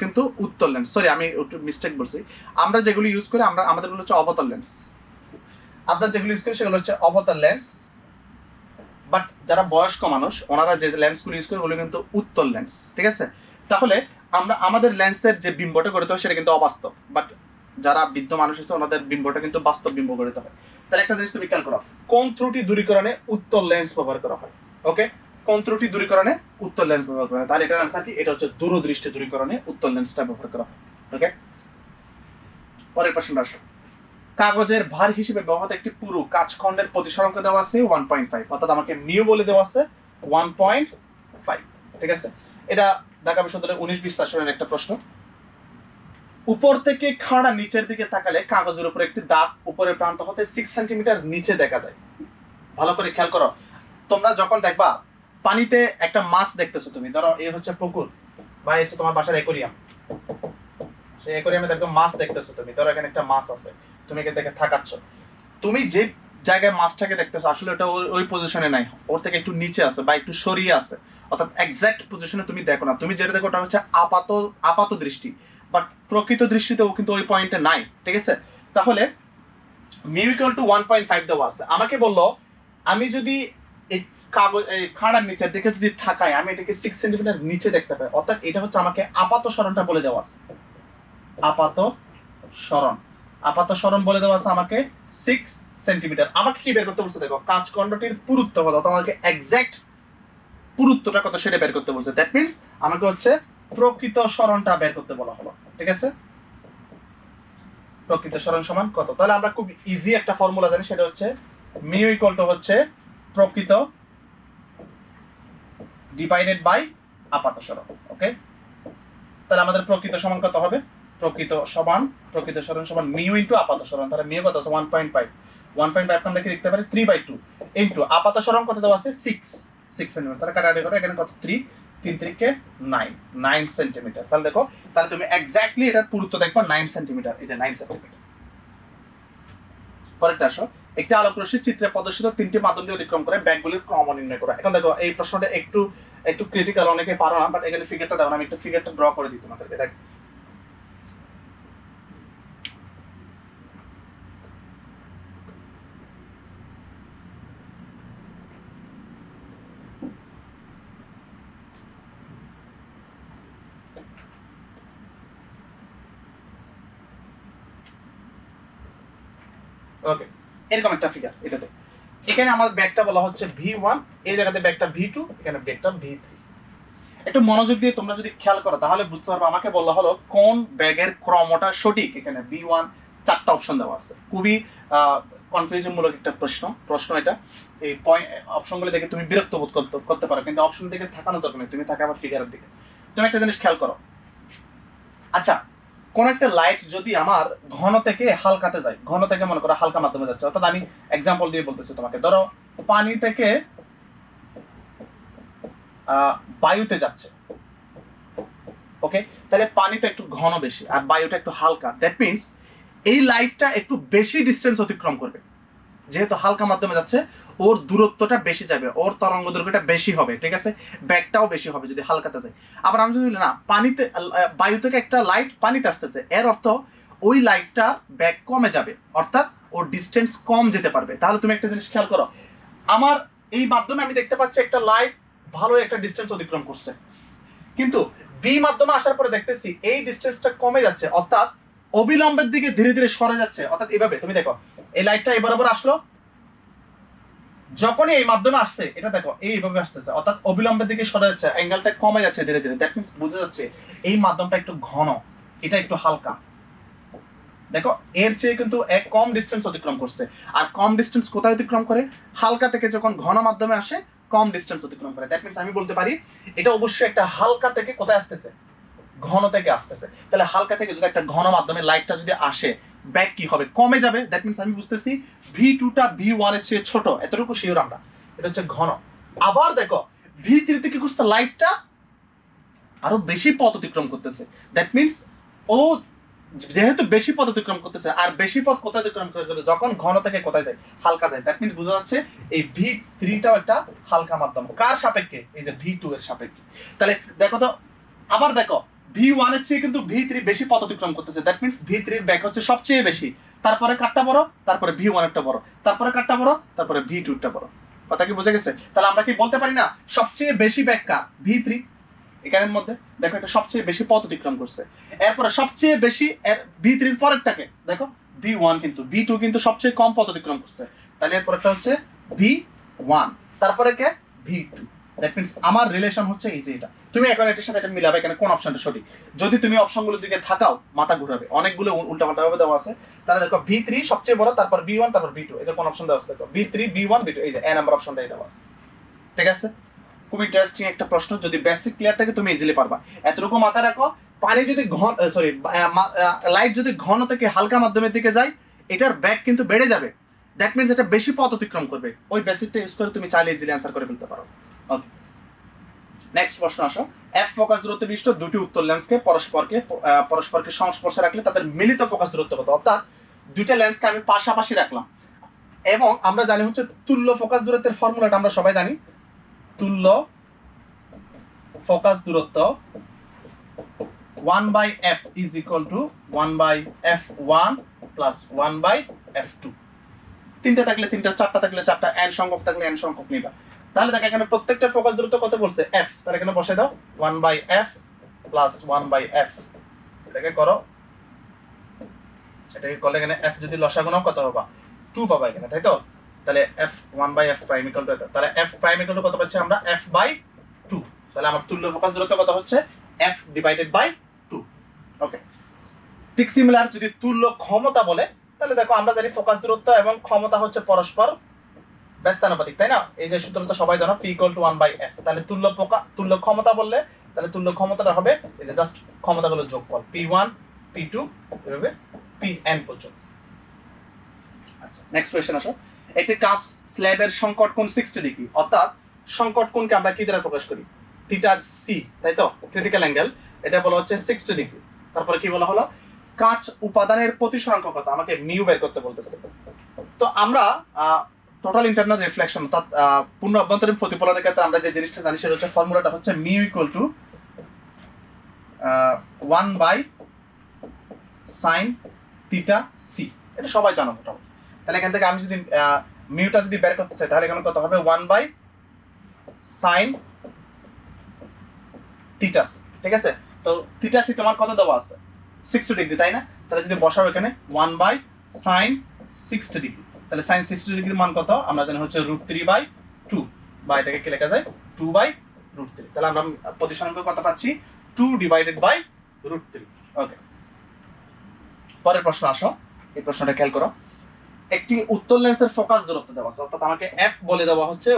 কিন্তু উত্তল লেন্স। সরি, আমি একটু মিস্টেক বলছি। আমরা যেগুলো ইউজ করি আমাদের হচ্ছে অবতল লেন্স। আমরা যেগুলো ইউজ করি সেগুলো হচ্ছে অবতল লেন্স। বাট যারা বয়স্ক মানুষ ওনারা যে লেন্সগুলো ইউজ করে ওগুলো কিন্তু উত্তল লেন্স, ঠিক আছে? তাহলে আমাদের লেন্সের যে বিম্বটা গড়িতে হয় সেটা কিন্তু অবাস্তব, বাট যারা বৃদ্ধ মানুষ আছে ওনাদের বিম্বটা কিন্তু বাস্তব বিম্ব গড়িতে হয়। তাহলে একটা জিনিস তুমি খেয়াল করো, কোন ত্রুটি দূরীকরণে উত্তল লেন্স ব্যবহার করা হয়? ওকে, কোন ত্রুটি দূরীকরণে উত্তল লেন্স ব্যবহার করা হয়? তাহলে এটার আনসার কি? এটা হচ্ছে দূরদৃষ্টি দূরীকরণে উত্তল লেন্সটা ব্যবহার করা হয়। ওকে, পরের প্রশ্নটা আসো। কাগজের ভার হিসেবে ব্যবহৃত একটি পুরু কাচখণ্ডের প্রতিসরাঙ্ক দেওয়া আছে 1.5, অর্থাৎ আমাকে মিউ বলে দেওয়া আছে 1.5, ঠিক আছে? এটা ঢাকা বিশ্ববিদ্যালয়ের 19-20 সেশনের একটা প্রশ্ন। উপর থেকে খাড়া নিচের দিকে তাকালে কাগজের উপর একটি দাগ উপরের প্রান্ত হতে 6 সেন্টিমিটার নিচে দেখা যায়। ভালো করে খেয়াল করো, তোমরা যখন দেখবা পানিতে একটা মাছ দেখতেছো, তুমি ধরো এই হচ্ছে পুকুর বা এই হচ্ছে তোমার বাসার অ্যাকোরিয়াম, সেই অ্যাকোরিয়ামে দেখো মাছ দেখতেছো, তুমি ধরো এখানে একটা মাছ আছে, তুমি এখান থেকে থাকাচ্ছ, তুমি যে জায়গায় মাছটাকে দেখতেছো আসলে ওটা ওই পজিশনে নাই, ওর থেকে একটু নিচে আছে বা একটু সরিয়ে আছে, অর্থাৎ এক্সাক্ট পজিশনে তুমি দেখো না, তুমি যেটা দেখো ওটা হচ্ছে আপাত দৃষ্টি, বাট প্রকৃত দৃষ্টিতে ও কিন্তু ওই পয়েন্টে নাই, ঠিক আছে? তাহলে মিউ ইকুয়াল টু 1.5 দেওয়া আছে। আমাকে বললো আমি যদি এই কাগজ এই খাড়ার নিচের দিকে যদি থাকাই আমি এটাকে 6 সেন্টিমিটার নিচে দেখতে পাই, অর্থাৎ এটা হচ্ছে আমাকে আপাত সরণটা বলে দেওয়া আছে। আপাত সরণ বলে দেওয়া আছে আমাকে 6 সেন্টিমিটার। আমাকে কি বের করতে বলছে? দেখো, কাচখণ্ডটির পুরুত্ব কত, অর্থাৎ আমাকে এক্সাক্ট পুরুত্বটা কত সেটা বের করতে বলছে। দ্যাট মিন্স আমাকে হচ্ছে প্রকৃত সরণটা বের করতে বলা হলো, ঠিক আছে? প্রকৃত সরণ সমান কত? তাহলে আমরা খুব ইজি একটা ফর্মুলা জানি, সেটা হচ্ছে মিউ ইকুয়াল টু হচ্ছে প্রকৃত ডিভাইডেড বাই আপাত সরণ। ওকে, তাহলে আমাদের প্রকৃত সমান কত হবে? প্রকৃত সরণ সমান মিউ ইনটু আপাত সরণ। তাহলে মিউ কত আছে? 1.5। 1.5 আমরা কি লিখতে পারি? 3/2 ইনটু আপাত সরণ কত দেওয়া আছে? 6 সেন্টিমিটার। তাহলে কাটাকাটি করে এখানে কত? 3 3 9 সেন্টিমিটার। তাহলে দেখো, তাহলে তুমি এক্স্যাক্টলি এটার পুরুত্ব দেখবা 9 সেন্টিমিটার। এই যে 9 সেন্টিমিটার। পরেরটা আসো, একটি আলোক রশ্মি চিত্রে প্রদর্শিত 3টি মাধ্যম দিয়ে অতিক্রম করে ব্যাগগুলির ক্রম নির্ণয় করা। এখন দেখো এই প্রশ্নটা একটু ক্রিটিক্যাল, অনেকে পারো না, বাট এখানে ফিগারটা দাও না, আমি একটু ফিগারটা ড্র করে দিই তোমাদেরকে। দেখ, ওকে, এরকম একটা ফিগার এটাতে। এখানে আমার ব্যাগটা বলা হচ্ছে V1, এই জায়গাতে ব্যাগটা V2, এখানে ব্যাগটা V3। একটু মনোযোগ দিয়ে তোমরা যদি খেয়াল করো তাহলে বুঝতে পারবে আমাকে বলা হলো কোন ব্যাগের ক্রমটা সঠিক। এখানে B1 4টা অপশন দেওয়া আছে, খুবই কনফিউশন মূলক একটা প্রশ্ন এটা। এই অপশনগুলো দেখে তুমি বিরক্ত বোধ করতে পারো, কিন্তু অপশন দিকে থাকানো দরকার নেই, তুমি থাকে আবার ফিগারের দিকে। তুমি একটা জিনিস খেয়াল করো, আচ্ছা কোন একটা লাইট যদি আমার ঘন থেকে হালকাতে যায়, ঘন থেকে মনে করো হালকা মাধ্যমে যাচ্ছে, অর্থাৎ আমি এক্সাম্পল দিয়ে বলতেছি তোমাকে, ধরো পানি থেকে বায়ুতে যাচ্ছে, ওকে? তাহলে পানিটা একটু ঘন বেশি আর বায়ুটা একটু হালকা, দ্যাট মিনস এই লাইটটা একটু বেশি ডিস্টেন্স অতিক্রম করবে, যেহেতু হালকা মাধ্যমে যাচ্ছে ওর দূরত্বটা বেশি যাবে, ওর তরঙ্গ দৈর্ঘ্যটা বেশি হবে, ঠিক আছে? ব্যাগটাও বেশি হবে যদি হালকাতে যায়। আবার আমি যদি না পানিতে, বায়ু থেকে একটা লাইট পানিতে আসতেছে, এর অর্থ ওই লাইটটার ব্যাগ কমে যাবে, অর্থাৎ ওর ডিস্টেন্স কম যেতে পারবে। তাহলে তুমি একটা জিনিস খেয়াল করো, আমার এই মাধ্যমে আমি দেখতে পাচ্ছি একটা লাইট ভালো একটা ডিস্টেন্স অতিক্রম করছে, কিন্তু বি মাধ্যমে আসার পরে দেখতেছি এই ডিস্টেন্সটা কমে যাচ্ছে, অর্থাৎ অবিলম্বের দিকে ধীরে ধীরে সরে যাচ্ছে। অর্থাৎ এইভাবে তুমি দেখো, এই লাইটটা এই বরাবর আসলো, যখনই এই মাধ্যমে আসছে এটা দেখো এইভাবে আসতেছে, অর্থাৎ অবিলম্বের দিকে সরে যাচ্ছে, অ্যাঙ্গেলটা কমে যাচ্ছে ধীরে ধীরে। দ্যাট মিন্স বোঝা যাচ্ছে এই মাধ্যমটা একটু ঘন, এটা একটু হালকা। দেখো এর চেয়ে কিন্তু এক কম ডিস্টেন্স অতিক্রম করছে, আর কম ডিস্টেন্স কোথায় অতিক্রম করে? হালকা থেকে যখন ঘন মাধ্যমে আসে কম ডিস্টেন্স অতিক্রম করে। দ্যাট মিন্স আমি বলতে পারি এটা অবশ্যই একটা হালকা থেকে কোথায় আসতেছে? ঘন থেকে আসতেছে। তাহলে হালকা থেকে যদি একটা ঘন মাধ্যমে লাইটটা যদি আসে, ব্যাক কি হবে, কমে যাবে। দ্যাট মিনস আমি বুঝতেছি V2টা V1 এর চেয়ে ছোট, এতটুকু শিওর আমরা। এটা হচ্ছে ঘন। আবার দেখো V3 কি করছে, লাইটটা আরো বেশি পথ অতিক্রম করতেছে। দ্যাট মিনস ও যেহেতু বেশি পথ অতিক্রম করতেছে, আর বেশি পথ কোথায় অতিক্রম করে, যখন ঘন থেকে কোথায় যায়, হালকা যায়। দ্যাট মিনস বোঝা যাচ্ছে এই V3টাও একটা হালকা মাধ্যম। কার সাপেক্ষে? এই যে V2 এর সাপেক্ষে। তাহলে দেখো তো, আবার দেখো V1 এর চেয়ে কিন্তু V3 বেশি পথ অতিক্রম করতেছে। দ্যাট মিনস V3 এর ব্যাক হচ্ছে সবচেয়ে বেশি, তারপরে কারটা বড়, তারপরে V1 একটা বড়, তারপরে কারটা বড়, তারপরে V2 টা বড়। কথা কি বুঝে গেছে? তাহলে আমরা কি বলতে পারি না সবচেয়ে বেশি ব্যাক কার? V3। এখানের মধ্যে দেখো এটা সবচেয়ে বেশি পথ অতিক্রম করছে। এরপরে সবচেয়ে বেশি V3 এর পরেরটাকে দেখো V1, কিন্তু V2 কিন্তু সবচেয়ে কম পথ অতিক্রম করছে। তাহলে এর পরেরটা হচ্ছে V1, তারপরে কে? V2। দ্যাট মিন্স আমার রিলেশন হচ্ছে এই যে এটা। তুমি এখন এটার সাথে এটা মিলাবে, এখানে কোন অপশনটা সঠিক। যদি তুমি অপশনগুলোর দিকে থাকাও মাথা ঘুরাবে, অনেকগুলো উল্টাপাল্টা ভাবে দেওয়া আছে। তাহলে দেখো V3 সবচেয়ে বড়, তারপর V1, তারপর V2। এই যে কোন অপশন দেওয়া আছে দেখো V3 V1 V2, এই যে এ নাম্বার অপশনটাই দেওয়া আছে। ঠিক আছে, খুব ইন্টারেস্টিং একটা প্রশ্ন। যদি বেসিক ক্লিয়ার থাকে তুমি ইজিলি পারবা। এতটুকু মাথায় রাখো, পানি যদি লাইট যদি ঘন থেকে হালকা মাধ্যমের দিকে যায়, এটার ব্যাক কিন্তু বেড়ে যাবে। দ্যাট মিনস এটা বেশি পথ অতিক্রম করবে। ওই বেসিকটা ইউজ করে তুমি চাইলে ইজিলি অ্যান্সার করে ফেলতে পারো। ওকে, নেক্সট প্রশ্ন আসো। এফ ফোকাস দূরত্ব বিশিষ্ট দুটি উত্তল লেন্সকে পরস্পরকে সংস্পর্শে রাখলে তাদের মিলিত ফোকাস দূরত্ব কত? অর্থাৎ দুইটা লেন্সকে আমি পাশাপাশি রাখলাম, এবং আমরা জানি হচ্ছে তুল্য ফোকাস দূরত্বের ফর্মুলাটা আমরা সবাই জানি। তুল্য ফোকাস দূরত্ব 1/f is equal to 1/f1 plus 1/f2। তিনটা থাকলে তিনটা, চারটা থাকলে চারটা, n সংখ্যক থাকলে n সংখ্যক নিবা। তাহলে দেখো এখানে প্রত্যেকটার ফোকাস দূরত্ব কত বলছে? f। তাহলে এখানে বসাই দাও 1/f plus 1/f। এটাকে করো, এটাকে করলে এখানে f যদি লসাগু নাও কত হবে? 2 পাবা এখানে, তাই তো? তাহলে f 1/f prime equal to, তাহলে f প্রাইম ইকুয়াল টু কত পাচ্ছি আমরা? f/2। তাহলে আমার তুল্য ফোকাস দূরত্ব কত হচ্ছে? f divided by 2। ওকে, ঠিক সিমিলার যদি তুল্য ক্ষমতা বলে, তাহলে দেখো আমরা জানি ফোকাস দূরত্ব এবং ক্ষমতা হচ্ছে পরস্পর ব্যস্তানুপাতিক, তাই না? এই যে সূত্রটা সবাই জানো, p = 1/f। তাহলে তুল্য ক্ষমতা বললে, তাহলে তুল্য ক্ষমতাটা হবে এই যে জাস্ট ক্ষমতাগুলো যোগফল, p1 p2 এভাবে pn পর্যন্ত। আচ্ছা, নেক্সট কোশ্চেন আসো। একটি কাঁচ স্ল্যাবের সংকট কোণ 60 ডিগ্রি, অর্থাৎ সংকট কোণকে আমরা কি দ্বারা প্রকাশ করি? থিটা সি, তাই তো? ক্রিটিক্যাল অ্যাঙ্গেল, এটা বলা হচ্ছে 60 ডিগ্রি। তারপরে কি বলা হলো? কাঁচ উপাদানের প্রতিসরাঙ্ক কত? আমাকে মিউ বের করতে বলতেছে। তো আমরা টোটাল ইন্টারনাল রিফ্লেকশন, অর্থাৎ পূর্ণ অভ্যন্তরীণ প্রতিফলনের ক্ষেত্রে আমরা যে জিনিসটা জানি সেটা হচ্ছে ফর্মুলাটা হচ্ছে mu equal to 1/sin theta C. এটা সবাই জানো মোটামুটি। তাহলে এখান থেকে আমি যদি মিউটা যদি বের করতে চাই, তাহলে এখানে কত হবে? 1/sin theta C. ঠিক আছে, তো থিটা সি তোমার কত দেওয়া আছে? 60 ডিগ্রি, তাই না? তাহলে যদি বসাও এখানে 1/sin 60 ডিগ্রি, তাহলে sin 60 ডিগ্রির মান কত? আমরা জানি হচ্ছে √3/2, বা এটাকে কি লেখা যায়? 2/√3। তাহলে আমরা প্রতিসরাঙ্ক কত পাচ্ছি? 2 ডিভাইডেড বাই √3। ওকে, পরের প্রশ্ন আসো। এই প্রশ্নটা খেয়াল করো। একটি উত্তল লেন্সের ফোকাস দূরত্ব দেওয়া আছে, অর্থাৎ আমাকে f বলে দেওয়া হচ্ছে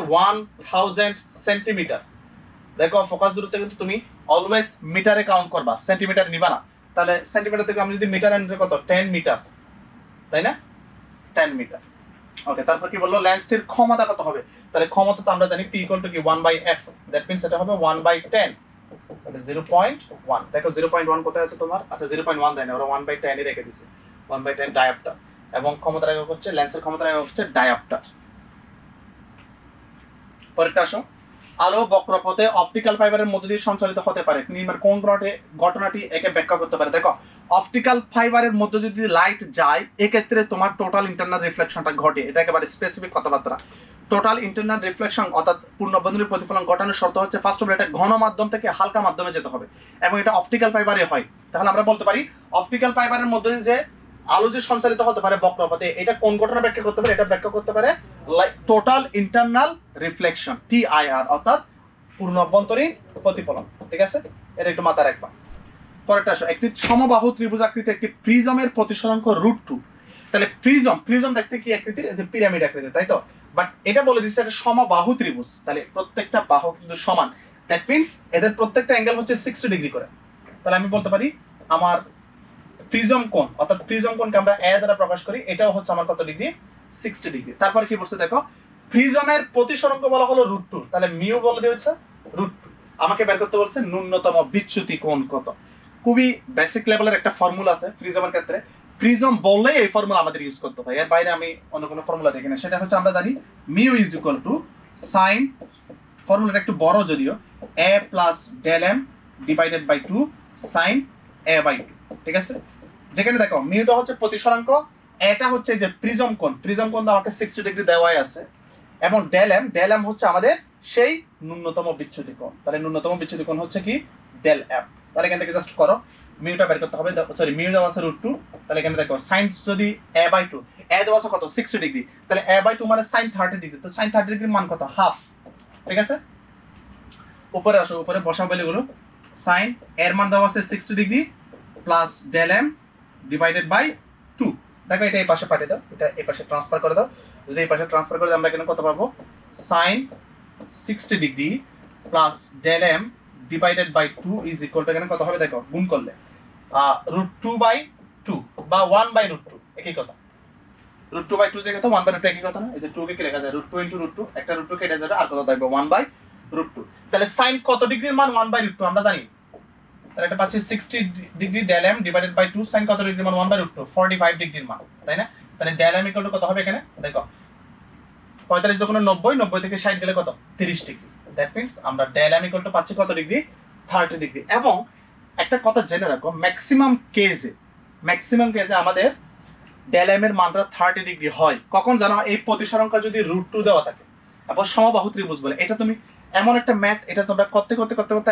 1000 সেন্টিমিটার। দেখো ফোকাস দূরত্ব কিন্তু তুমি অলওয়েজ মিটারে কাউন্ট করবা, সেন্টিমিটার নিবা না। তাহলে সেন্টিমিটার থেকে আমি যদি মিটার আনতে কত? 10 মিটার, তাই না? 10 মিটার। ওকে, তারপর কি বললো? লেন্সটির ক্ষমতা কত হবে? তাহলে ক্ষমতা তো আমরা জানি p = কি 1/f। দ্যাট মিন্স এটা হবে 1/10, তাহলে 0.1। দেখো 0.1 কোথায় আছে তোমার? আচ্ছা 0.1 দেয় না, ওরা 1/10 ই রেখে দিছে। 1/10 ডায়োপ্টার, এবং ক্ষমতার একক হচ্ছে, লেন্সের ক্ষমতার একক হচ্ছে ডায়োপ্টার। পরেরটা আসো। আলো বক্রপথে অপটিক্যাল ফাইবারের মধ্য দিয়ে সঞ্চালিত হতে পারে, নিম্নের কোন ঘটনাটি একে ব্যাখ্যা করতে পারে? দেখো অপটিক্যাল ফাইবারের মধ্যে যদি লাইট যায়, এক্ষেত্রে তোমার টোটাল ইন্টারনাল রিফ্লেকশনটা ঘটে। এটা একেবারে স্পেসিফিক কথাবার্তা। টোটাল ইন্টারনাল রিফ্লেকশন অর্থাৎ পূর্ণবন্ধনী প্রতিফলন ঘটানোর শর্ত হচ্ছে ফার্স্ট অফ অল এটা ঘন মাধ্যম থেকে হালকা মাধ্যমে যেতে হবে, এবং এটা অপটিক্যাল ফাইবারে হয়। তাহলে আমরা বলতে পারি অপটিক্যাল ফাইবারের মধ্যে যে আলো যে সঞ্চালিত হতে পারে বক্রপথে, এটা কোন ঘটনা ব্যাখ্যা করতে পারে? এটা ব্যাখ্যা করতে পারে টোটাল ইন্টারনাল রিফ্লেকশন, TIR, অর্থাৎ পূর্ণ অভ্যন্তরীণ প্রতিফলন। ঠিক আছে, এটা একটু মাথায় রাখবা। পরেরটা আসো। একটি সমবাহু ত্রিভুজ আকৃতির একটি প্রিজমের প্রতিসরাঙ্ক √2। তাহলে প্রিজম দেখতে কি আকৃতির? যে পিরামিড আকৃতির, তাই তো? বাট এটা বলে দিচ্ছে এটা সমবাহু ত্রিভুজ, তাহলে প্রত্যেকটা বাহু কিন্তু সমান। দ্যাট মিন্স এদের প্রত্যেকটা অ্যাঙ্গেল হচ্ছে 60 ডিগ্রি করে। তাহলে আমি বলতে পারি আমার প্রিজম কোণ, অর্থাৎ প্রিজম কোণকে আমরা এ দ্বারা প্রকাশ করি, এটাও হচ্ছে আমার কত ডিগ্রি, 60 ডিগ্রি। তারপর কি বলছে দেখো, প্রিজমের প্রতিসরাঙ্ক বলা হলো √2, তাহলে মিউ বলে দিয়েছে √2। আমাকে বের করতে বলছে ন্যূনতম বিচ্যুতি কোণ কত। খুবই বেসিক লেভেলের একটা ফর্মুলা আছে প্রিজমের ক্ষেত্রে, প্রিজম বললেই এই ফর্মুলা আমাদের ইউজ করতে হয়, এর বাইরে আমি অন্য কোনো ফর্মুলা দেখি না। সেটা হচ্ছে আমরা জানি mu is equal to sine, ফর্মুলাটা একটু বড় যদিও, a plus del m divided by 2 sine a by 2, ঠিক আছে। যেখানে দেখো মিউটা হচ্ছে প্রতিসরাঙ্ক, এটা হচ্ছে যে প্রিজম কোণ, প্রিজম কোণ আমাকে 60 ডিগ্রি দেওয়াই আছে, এবং ডেল এম হচ্ছে আমাদের সেই ন্যূনতম বিচ্যুতি কোণ। তাহলে ন্যূনতম বিচ্যুতি কোণ হচ্ছে কি, ডেল এম। তাহলে এখান থেকে জাস্ট করো, মিউটা বের করতে হবে, সরি মিউ দেওয়া আছে √2, তাহলে এখানে দেখো সাইন যদি a বাই 2, a দেওয়া আছে কত 60 ডিগ্রি, তাহলে a বাই 2 মানে সাইন 30 ডিগ্রি, তো সাইন 30 ডিগ্রির মান কত, হাফ, ঠিক আছে। উপরে আসো, উপরে বসাও ভ্যালুগুলো, সাইন এর মান দেওয়া আছে 60 degree plus del m divided by 2। দেখো এটা এই পাশে পাঠিয়ে দাও, এটা এই পাশে ট্রান্সফার করে দাও, যদি এই পাশে ট্রান্সফার করে দাও আমরা এখানে কত পাবো, sine 60 degree plus del m divided by 2 is equal to, এখানে কত হবে দেখো গুণ করলে √2/2 বা 1/√2 একই কথা, √2/2 যে কথা 1/√2 একই কথা না, এই যে 2 কে কি লেখা যায়, √2 * √2, একটা √2 কেটে যাবে আর কত থাকবে 1/√2। তাহলে sin কত ডিগ্রির মান 1/√2 আমরা জানি, তাহলে এটা পাচ্ছি 60 degree del m divided by 2, sin কত ডিগ্রির মান 1/√2, 45 ডিগ্রির মান, তাই না। তাহলে ডেল এম ইকুয়াল টু কত হবে এখানে দেখো, 45 দোকানে 90, 90 থেকে 60 গেলে কত 30 ডিগ্রি। দ্যাট মিন্স আমরা ডেল এম ইকুয়াল টু পাচ্ছি কত ডিগ্রি, 30 ডিগ্রি। এবং একটা কথা জেনে রাখো, ম্যাক্সিমাম কেজে আমাদের ডেল এম এর মানটা 30 ডিগ্রি হয় কখন জানো, এই প্রতিসরাঙ্ক যদি √2 দেওয়া থাকে, তারপর সমবাহু ত্রিভুজ বলে, এটা তুমি এমন একটা ম্যাথ, এটা তোমরা করতে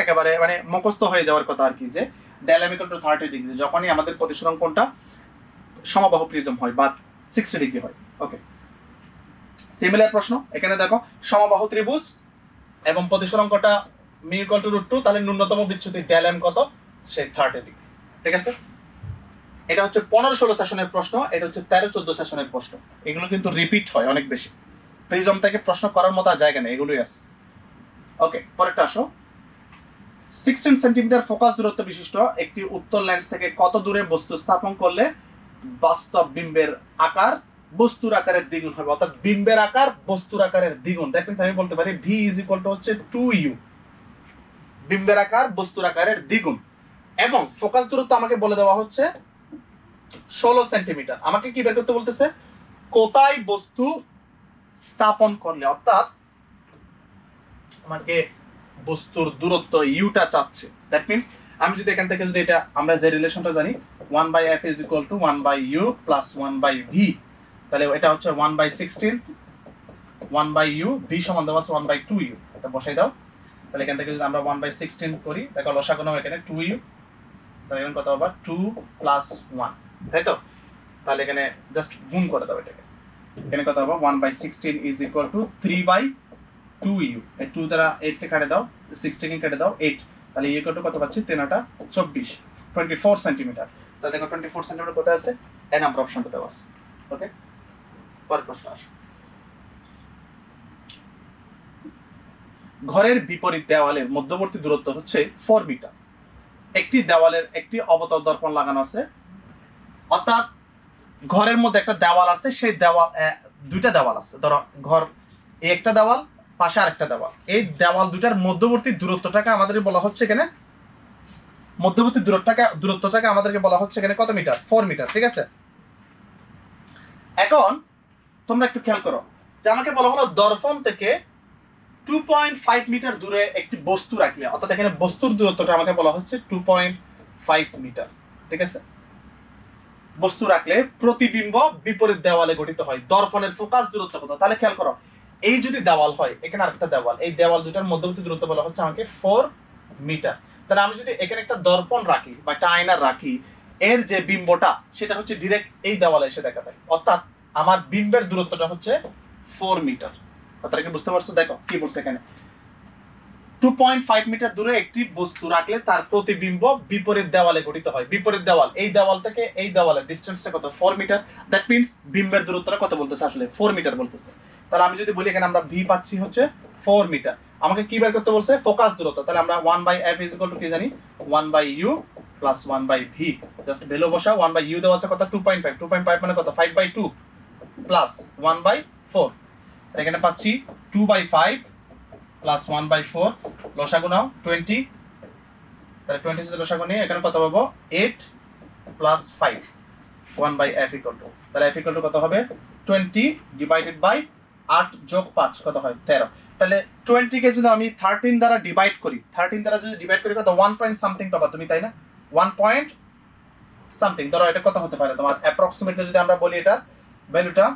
একেবারে মানে মুখস্থ হয়ে যাওয়ার কথা আর কি, যে del m equal to 30 degree যখনই আমাদের প্রতিসরাঙ্কটা সমবাহু প্রিজম হয় বা 60 ডিগ্রি হয়। ওকে, সিমিলার প্রশ্ন এখানে দেখো, সমবাহু ত্রিভুজ এবং প্রতিসরাঙ্কটা মিউ ইকুয়াল টু √2, তাহলে ন্যূনতম বিচ্যুতি ডেল এম কত, সেই 30 ডিগ্রি, ঠিক আছে। এটা হচ্ছে 15-16 সেশনের প্রশ্ন, এটা হচ্ছে 13-14 সেশনের প্রশ্ন, এগুলো কিন্তু রিপিট হয় অনেক বেশি, প্রিজম থেকে প্রশ্ন করার মতো জায়গা নেই, এগুলোই আছে। ওকে, পরেরটা আসো, 16 সেন্টিমিটার ফোকাস দূরত্ব বিশিষ্ট একটি উত্তল লেন্স থেকে কত দূরে বস্তু স্থাপন করলে বাস্তব বিম্বের আকার বস্তুর আকারের দ্বিগুণ হবে, অর্থাৎ বিম্বের আকার বস্তুর আকারের দ্বিগুণ। দ্যাট মিন্স আমি বলতে পারি v ইজ ইকুয়াল টু হচ্ছে 2u, বিম্বের আকার বস্তুর আকারের দ্বিগুণ। এবং ফোকাস দূরত্ব আমাকে বলে দেওয়া হচ্ছে 16 সেন্টিমিটার। আমাকে কি বের করতে বলতেছে, কোথায় বস্তু স্থাপন করলে, অর্থাৎ আমাকে বস্তুর দূরত্ব ইউটা চাচ্ছে। দ্যাট মিন্স আমি যদি এখান থেকে যদি এটা আমরা যে রিলেশনটা জানি 1/f is equal two 1/u plus 1/v, তাহলে এটা হচ্ছে 1/16 1/u, v সমান দেওয়া আছে 1/2u, এটা বসাই দাও। তাহলে এখান থেকে যদি আমরা 1/16 করি, দেখো লসাগু নাও এখানে 2u, তাহলে এখানে কত হবে 2 প্লাস 1, তাই তো। তাহলে এখানে জাস্ট গুণ করে দাও এটাকে, এখানে কত হবে 1/16 ইজ ইকুয়াল টু 3/2u, এই 2 দ্বারা 8 কে কাটে দাও, 16 কে কেটে দাও 8, তাহলে ইউ ইকুয়াল টু কত পাচ্ছি 3/24, 24 সেন্টিমিটার। তাহলে দেখো 24 সেন্টিমিটার কোথায় আছে, এই নাম্বার অপশনটা দেওয়া আছে। ওকে, পরের প্রশ্ন আসো, ঘরের বিপরীত দেওয়ালের মধ্যবর্তী দূরত্ব হচ্ছে 4 মিটার। একটি দেওয়ালের একটি অবতল দর্পণ লাগানো আছে, অর্থাৎ ঘরের মধ্যে একটা দেওয়াল আছে, সেই দেওয়াল দুইটা দেওয়াল আছে, ধরো ঘর এই একটা দেওয়াল, পাশে আরেকটা দেওয়াল, এই দেওয়াল দুটার মধ্যবর্তী দূরত্বটাকে আমাদের বলা হচ্ছে এখানে, মধ্যবর্তী দূরত্বটাকে আমাদেরকে বলা হচ্ছে এখানে কত মিটার, 4 মিটার, ঠিক আছে। এখন তোমরা একটু খেয়াল করো যে আমাকে বলা হলো দর্পণ থেকে 2.5 মিটার দূরে একটি বস্তু রাখলে, অর্থাৎ এখানে বস্তুর দূরত্বটা আমাকে বলা হচ্ছে 2.5 মিটার, ঠিক আছে। বস্তু রাখলে প্রতিবিম্ব বিপরীত দেওয়ালে গঠিত হয়, দর্পণের ফোকাস দূরত্ব কত, তাহলে খেয়াল করো, এই যদি দেওয়াল হয়, এখানে আরেকটা দেওয়াল, এই দেওয়াল দুটার মধ্যবর্তী দূরত্ব বলা হচ্ছে আমাকে 4 মিটার। তাহলে আমি যদি এখানে একটা দর্পণ রাখি বা একটা আয়না রাখি, এর যে বিম্বটা সেটা হচ্ছে ডিরেক্ট এই দেওয়ালে এসে দেখা যায়, অর্থাৎ আমার বিম্বের দূরত্বটা হচ্ছে 4 মিটার। কথাটা কি বুঝতে পারছো? দেখো কি বলছে এখানে, 2.5 মিটার দূরে একটি বস্তু রাখলে তার প্রতিবিম্ব বিপরীত দেওয়ালে গঠিত হয়। বিপরীত দেওয়াল, এই দেওয়াল থেকে এই দেওয়ালের ডিসটেন্সটা কত, 4 মিটার। দ্যাট মিন্স বিম্বের দূরত্বটা কত বলতেছে, আসলে 4 মিটার বলতেছে। তাহলে আমি যদি বলি এখানে আমরা ভি পাচ্ছি হচ্ছে 4 মিটার, আমাকে কি বের করতে বলছে, ফোকাস দূরত্ব। তাহলে আমরা 1/f ইজ ইকুয়াল টু কি জানি, 1/u plus 1/v, just value বসাও। 1/u দেওয়া আছে কত 2.5, 2.5 মানে কত 5/2 প্লাস 1/4, এখানে পাচ্ছি 2/5 প্লাস 1/4, লসাগু নাও 20, তাহলে 20 সাথে লসাগু নিয়ে এখানে কত পাবো 8 প্লাস 5, 1/f ইকুয়াল টু, তাহলে f ইকুয়াল টু কত হবে 20 ডিভাইডেড বাই 8 যোগ 5 কত হয় 13। তাহলে 20 কে যদি আমি 13 দ্বারা ডিভাইড করি, 13 দ্বারা যদি ডিভাইড করি কত 1 পয়েন্ট সামথিং পাবা তুমি, তাই না? 1 পয়েন্ট সামথিং, ধরো এটা কত হতে পারে তোমার অ্যাপ্রক্সিমেটলি যদি আমরা বলি এটা ভ্যালুটা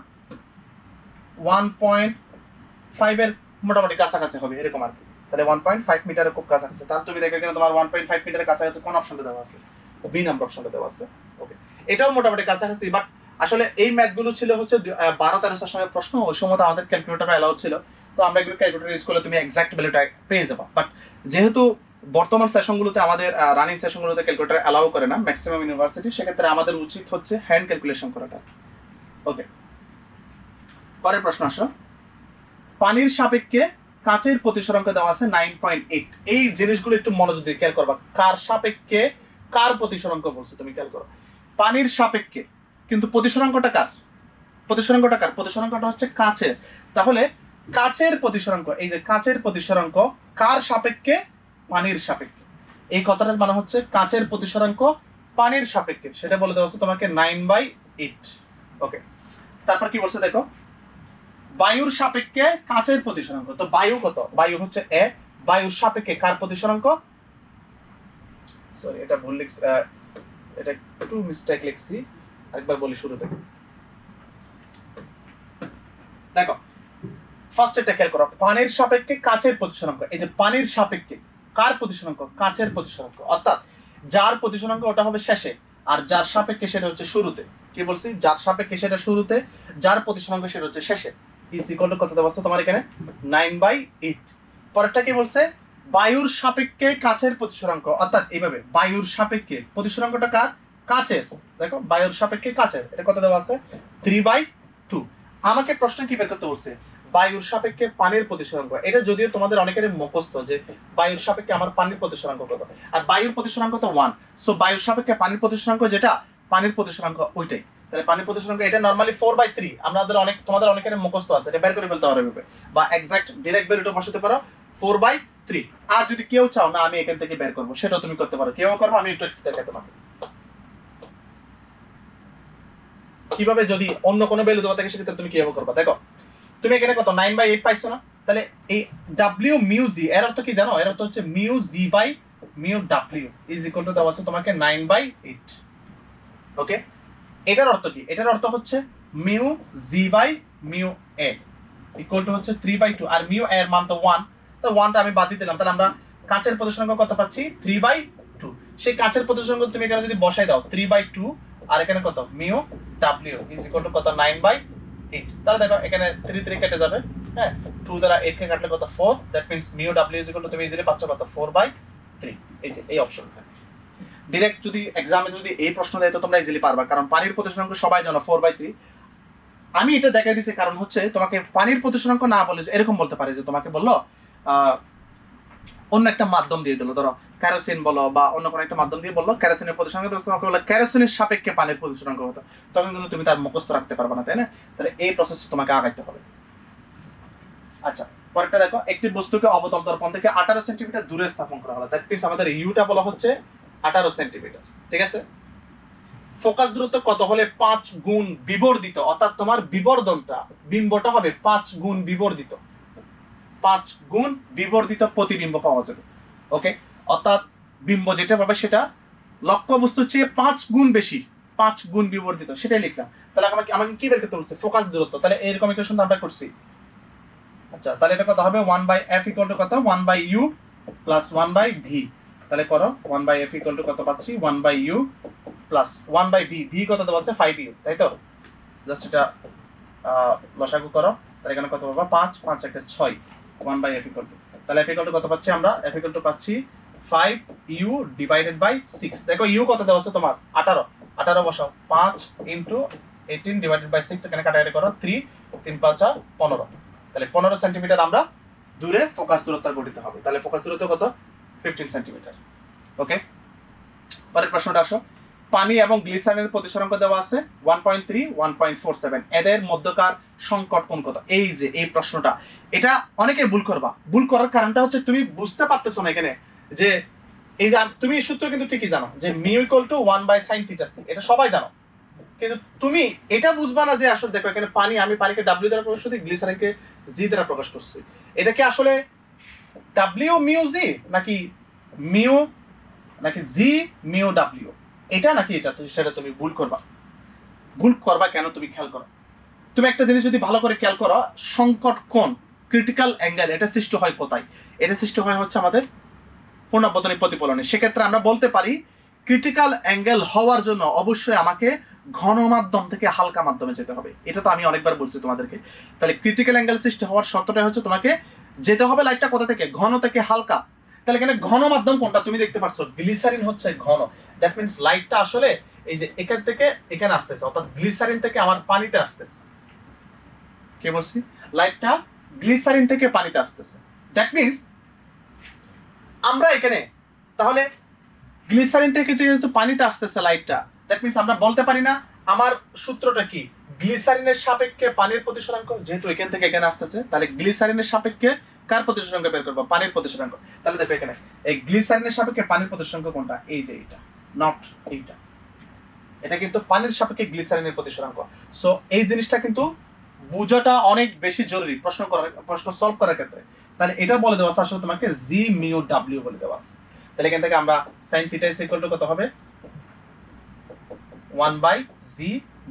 1.5 এর মোটামুটি কাছাকাছি হবে এরকম আর কি। তাহলে 1.5 মিটারের খুব কাছাকাছি। তাহলে তুমি দেখো এখানে তোমার 1.5 মিটারের কাছাকাছি কোন অপশনটা দেওয়া আছে? বি নাম্বার অপশনটা দেওয়া আছে। ওকে, এটাও মোটামুটি কাছাকাছি, বাট আসলে এই ম্যাথগুলো ছিল হচ্ছে 12-13 সেশনের প্রশ্ন, ওই সময় আমাদের ক্যালকুলেটর অ্যালাউ ছিল, তো আমরা এগুলো ক্যালকুলেটর ইউজ করলে তুমি এক্সাক্ট ভ্যালুটা পেয়ে যাবা। বাট যেহেতু বর্তমান সেশনগুলোতে আমাদের রানিং সেশনগুলোতে ক্যালকুলেটর অ্যালাউ করে না ম্যাক্সিমাম ইউনিভার্সিটি, সেক্ষেত্রে আমাদের উচিত হচ্ছে হ্যান্ড ক্যালকুলেশন করাটা। ওকে, পরের প্রশ্ন আসো, পানির সাপেক্ষে কাঁচের প্রতিসরাঙ্ক দেওয়া আছে 9.8। এই জিনিসগুলো একটু মনোযোগ দিয়ে খেয়াল করবা, কার সাপেক্ষে কার প্রতিসরাঙ্ক বলছে তুমি খেয়াল করো। পানির সাপেক্ষে, কিন্তু প্রতিসরাঙ্কটা কার? প্রতিসরাঙ্কটা কার? প্রতিসরাঙ্কটা হচ্ছে কাঁচের। তাহলে কাঁচের প্রতিসরাঙ্ক, এই যে কাঁচের প্রতিসরাঙ্ক কার সাপেক্ষে? পানির সাপেক্ষে। এই কথাটার মানে হচ্ছে কাঁচের প্রতিসরাঙ্ক পানির সাপেক্ষে, সেটা বলে দেওয়া হচ্ছে তোমাকে 9/8। ওকে, তারপর কি বলছে দেখো, বায়ুর সাপেক্ষে কাঁচের প্রতিসরাঙ্ক। তো বায়ু কত? বায়ু হচ্ছে এ, বায়ুর সাপেক্ষে কার প্রতিসরাঙ্ক? সরি, এটা ভুল লিখছি, এটা একটু মিস্টেক লিখছি, আরেকবার বলি শুরু থেকে। দেখো ফার্স্ট এটা খেয়াল করো, পানির সাপেক্ষে কাঁচের প্রতিসরাঙ্ক। এই যে পানির সাপেক্ষে কার প্রতিসরাঙ্ক? কাঁচের প্রতিসরাঙ্ক, অর্থাৎ যার প্রতিসরাঙ্ক ওটা হবে শেষে, আর যার সাপেক্ষে সেটা হচ্ছে শুরুতে। কি বলছি? যার সাপেক্ষে সেটা শুরুতে, যার প্রতিসরাঙ্ক সেটা হচ্ছে শেষে। ইজ ইকুয়াল টু কত দেওয়া আছে তোমার এখানে 9/8। পরেরটা কি বলছে? বায়ুর সাপেক্ষে কাঁচের প্রতিসরাঙ্ক, অর্থাৎ এইভাবে বায়ুর সাপেক্ষে প্রতিসরাঙ্কটা কার? কাঁচের। দেখো বায়ুর সাপেক্ষে কাঁচের, এটা কত দেওয়া আছে 3/2। আমাকে প্রশ্ন কি বের করতে বলছে? বায়ুর সাপেক্ষে পানির প্রতিসরাঙ্ক। এটা যদিও তোমাদের অনেকের মুখস্থ যে বায়ুর সাপেক্ষে আমার পানির প্রতিসরাঙ্ক কত, আর বায়ুর প্রতিসরাঙ্ক তো 1, সো বায়ুর সাপেক্ষে পানির প্রতিসরাঙ্ক যেটা, পানির প্রতিসরাঙ্ক ওইটাই। তাহলে পানির প্রতিসরাঙ্ক এটা নরমালি 4/3, আমাদের অনেক তোমাদের অনেকের মুখস্থ আছে, এটা বের করে ফেলতে পারবে, বা এক্সাক্ট ডাইরেক্ট ভ্যালুটা বসাতে পারো 4/3। আর যদি কেউ চাও না আমি এখান থেকে বের করবো, সেটাও তুমি করতে পারো, কেউ করবো, আমি একটু দেখাতে পারবো কিভাবে। যদি অন্য কোনো ভ্যালু দেওয়া থাকে সেক্ষেত্রে তুমি কিভাবে করবা। দেখো তুমি এখানে কত 9/8 পাইছো না? তাহলে এই ডাব্লিউ মিউ জি এর অর্থ কি জানো? এর অর্থ হচ্ছে মিউ জি বাই মিউ ডাব্লিউ ইজ ইকুয়াল টু দেওয়া আছে তোমাকে 9/8। ওকে, এটার অর্থ কি? এটার অর্থ হচ্ছে mu g by mu a equal to হচ্ছে 3/2, আর মিউ এ এর মান তো 1, তো 1টা আমি বাদ দিয়ে দিলাম। তাহলে আমরা কাঁচের প্রতিসরাঙ্ক কত পাচ্ছি 3/2। সেই কাঁচের প্রতিসরাঙ্ক তুমি এখানে যদি বসাই দাও 3/2, আর এখানে কত মিউ ডাব্লিউ ইজ ইকুয়াল টু কত 9/8। তাহলে দেখো এখানে 3 3 কেটে যাবে, হ্যাঁ 2 দ্বারা 8 কে কাটলে কত 4, দ্যাট মিন্স মিউ ডাব্লিউ ইজ ইকুয়াল টু তুমি ইজিলি পাচ্ছ কত 4/3। এই যে এই অপশনটা ডাইরেক্ট যদি এক্সামে যদি এই প্রশ্ন দেয় তো তোমরা ইজিলি পারবা, কারণ পানির প্রতিসরাঙ্ক সবাই জানো 4/3। আমি এটা দেখাই দিয়েছি কারণ হচ্ছে তোমাকে পানির প্রতিসরাঙ্ক না বলে এরকম বলতে পারে যে তোমাকে বললো অন্য একটা মাধ্যম দিয়ে দিল, ধরো কেরোসিন বলো বা অন্য কোনো একটা মাধ্যম দিয়ে বললো কেরোসিনের প্রতিসরাঙ্ক, তোমাকে বললো কেরোসিনের সাপেক্ষে পানির প্রতিসরাঙ্ক হতো, তখন কিন্তু তুমি তার মুখস্থ রাখতে পারবে না, তাই না? তাহলে এই প্রসেস তোমাকে আগাইতে হবে। আচ্ছা, পরেরটা দেখো, একটি বস্তুকে অবতল দর্পণ থেকে 18 সেন্টিমিটার দূরে স্থাপন করা হলো, দ্যাট মিন্স আমাদের ইউটা বলা হচ্ছে 18 সেন্টিমিটার, ঠিক আছে? ফোকাস দূরত্ব কত হলে 5 গুণ বিবর্ধিত, অর্থাৎ তোমার বিবর্ধনটা বিম্বটা হবে 5 গুণ বিবর্ধিত, 5 গুণ বিবর্ধিত প্রতিবিম্ব পাওয়া যাবে। ওকে, অর্থাৎ বিম্ব যেটা পাবে সেটা লক্ষ্য বস্তুর চেয়ে 5 গুণ বেশি, 5 গুণ বিবর্ধিত, সেটাই লিখলাম। তাহলে আমাকে কি বের করতে বলছে? ফোকাস দূরত্ব। তাহলে এরকম ইকুয়েশন আমরা করছি। আচ্ছা, তাহলে এটা কত হবে 1/f ইকুয়াল টু কত 1/u প্লাস 1/v। তাহলে করো 1/f ইকুয়াল টু কত পাচ্ছি 1/u প্লাস 1/v, v কত দেওয়া আছে 5u, তাই তো? জাস্ট এটা লসাগু করো, তাহলে এখানে কত পাবা 5 5 একটা 6, 1/f ইকুয়াল টু, তাহলে f ইকুয়াল টু কত পাচ্ছি আমরা? f ইকুয়াল টু পাচ্ছি 5u ডিভাইডেড বাই 6। দেখো u কত দেওয়া আছে তোমার 18, 18 বসাও, 5 ইনটু 18 ডিভাইডেড বাই 6, এখানে কাটাকাটি করো 3 3 5 15, তাহলে 15 সেন্টিমিটার আমরা দূরে ফোকাস দূরত্ব গঠিত হবে। তাহলে ফোকাস দূরত্ব কত 15 সেন্টিমিটার। ওকে, পরের প্রশ্নটা আসো। পানি এবং গ্লিসারিনের প্রতিসরাঙ্ক দেওয়া আছে 1.3 1.47, এদের মধ্যকার সংকট কোন কত? এই যে এই প্রশ্নটা, এটা অনেকে ভুল করবা। ভুল করার কারণটা হচ্ছে তুমি বুঝতে পারতেছো না এখানে যে এই যে তুমি সূত্র কিন্তু ঠিকই জানো যে mu equal to 1/sin θc, এটা সবাই জানো, কিন্তু তুমি এটা বুঝবা না যে আসলে দেখো এখানে পানি, আমি পানিকে ডাব্লিউ দ্বারা প্রকাশ করছি, গ্লিসারিনকে জি দ্বারা প্রকাশ করছি। এটা কি আসলে ডাব্লিউ মিউ জি নাকি মিউ নাকি জি মিউ ডাব্লিউ, এটা নাকি এটা, সেটা তুমি ভুল করবা। ভুল করবা কেন তুমি খেয়াল করো। তুমি একটা জিনিস যদি ভালো করে খেয়াল করো, সংকট কোণ, ক্রিটিক্যাল অ্যাঙ্গেল, এটা সৃষ্টি হয় কোথায়? এটা সৃষ্টি হয় হচ্ছে আমাদের পুনরাবর্তনী প্রতিফলনে। সেক্ষেত্রে আমরা বলতে পারি ক্রিটিক্যাল অ্যাঙ্গেল হওয়ার জন্য অবশ্যই আমাকে ঘন মাধ্যম থেকে হালকা মাধ্যমে যেতে হবে। এটা তো আমি অনেকবার বলছি তোমাদেরকে। তাহলে ক্রিটিক্যাল অ্যাঙ্গেল সৃষ্টি হওয়ার শর্তটা হচ্ছে তোমাকে যেতে হবে লাইটটা কোথা থেকে, ঘন থেকে হালকা। তাহলে এখানে ঘন মাধ্যম কোনটা তুমি দেখতে পাচ্ছ, গ্লিসারিন হচ্ছে ঘন। দ্যাট মিন্স লাইটটা আসলে এই যে এখান থেকে এখানে আসতেছে, অর্থাৎ গ্লিসারিন থেকে আমার পানিতে আসতেছে। কে বলছি? লাইটটা গ্লিসারিন থেকে পানিতে আসতেছে। দ্যাট মিন্স আমরা এখানে তাহলে গ্লিসারিন থেকে যেহেতু পানিতে আসতেছে লাইটটা, দ্যাট মিন্স আমরা বলতে পারি না আমার সূত্রটা কি, গ্লিসারিনের সাপেক্ষে পানির প্রতিসরাঙ্ক, যেহেতু এখান থেকে এখানে আসতেছে, তাহলে গ্লিসারিনের সাপেক্ষে কার প্রতিসরাঙ্ক বের করবো? পানির প্রতিসরাঙ্ক। তাহলে দেখো এখানে এই গ্লিসারিনের সাপেক্ষে পানির প্রতিসরাঙ্ক কোনটা? এই যে এটা, নট এইটা। এটা কিন্তু পানির সাপেক্ষে গ্লিসারিনের প্রতিসরাঙ্ক। সো এই জিনিসটা কিন্তু বোঝাটা অনেক বেশি জরুরি প্রশ্ন সলভ করার ক্ষেত্রে। তাহলে এটা বলে দেওয়া আছে আসলে তোমাকে জি মিউ ডাব্লিউ বলে দেওয়া আছে। তাহলে এখান থেকে আমরা sin θ is equal to কত হবে? 1/g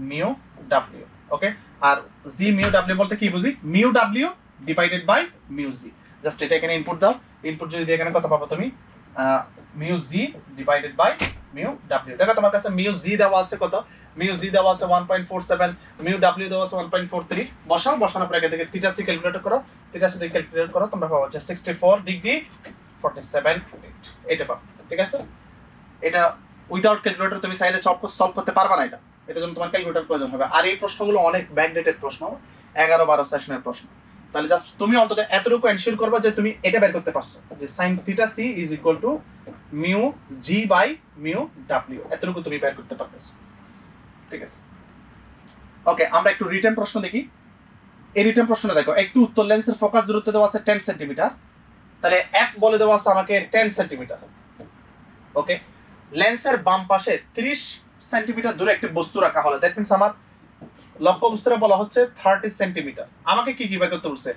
mu W. ওকে, আর জি মিউ ডাব্লিউ বলতে কি বুঝি? Mu W divided by mu G. Just এটা এখানে ইনপুট দাও, ইনপুট যদি দিয়ে এখানে কত পাবো তুমি? Mu g divided by mu ডাব্লিউ। দেখো তোমার কাছে মিউ জি দেওয়া আছে কত? মিউ জি দেওয়া আছে 1.47, মিউ ডাব্লিউ দেওয়া আছে 1.43। বসাও, বসানোর পরে এখান থেকে θ c ক্যালকুলেট করো, θ c দিয়ে ক্যালকুলেট করো, তোমরা পাবো হচ্ছে 64 ডিগ্রি 47 মিনিট। এটা পাবো, ঠিক আছে? এটা উইদাউট ক্যালকুলেটর তুমি চাইলে সলভ করতে পারবা না, এটার জন্য তোমার ক্যালকুলেটর প্রয়োজন হবে। আর এই প্রশ্নগুলো অনেক ব্যাকডেটেড প্রশ্ন, 11-12 সেশনের প্রশ্ন। তাহলে জাস্ট তুমি অন্তত এতটুকু এনশিওর করবা যে তুমি এটা বের করতে পারছো যে sin θ c is equal to mu g by mu ডাব্লিউ, এতটুকু তুমি বের করতে পারতেছো, ঠিক আছে? ওকে, আমরা একটু রিটেন প্রশ্ন দেখি। এই রিটেন প্রশ্নে দেখো, একটু উত্তর লেন্সের ফোকাস দূরত্ব দেওয়া আছে 10 সেন্টিমিটার, তাহলে এফ বলে দেওয়া আছে আমাকে 10 সেন্টিমিটার। ওকে, লেন্সের বাম পাশে 30 সেন্টিমিটার দূরে একটি বস্তু রাখা হলো, দ্যাট মিন্স আমার লক্ষ্য বস্তুটা বলা হচ্ছে 30 সেন্টিমিটার। আমাকে কি কি বের করতে বলছে?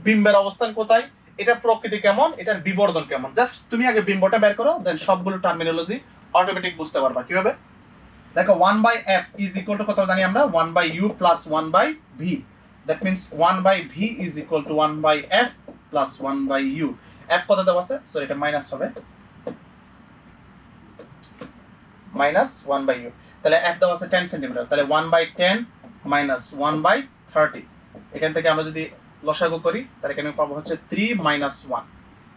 বিম্বের অবস্থান কোথায়, এটা প্রকৃতি কেমন, এটার বিবর্ধন কেমন। জাস্ট তুমি আগে বিম্বটা বের করো, দেন সবগুলো টার্মিনোলজি অটোমেটিক বুঝতে পারবা। কিভাবে? দেখো 1/f is equal to কত জানি আমরা? 1/u plus 1/v, that means 1/v is equal to 1/f plus 1/u। f কত দেওয়া আছে? সরি, এটা মাইনাস হবে, মাইনাস 1/u। তাহলে f দেওয়া আছে 10 সেন্টিমিটার, তাহলে 1/10 মাইনাস 1/30। এখান থেকে আমরা যদি লসাগু করি তাহলে এখানে পাবো হচ্ছে 3 minus 1,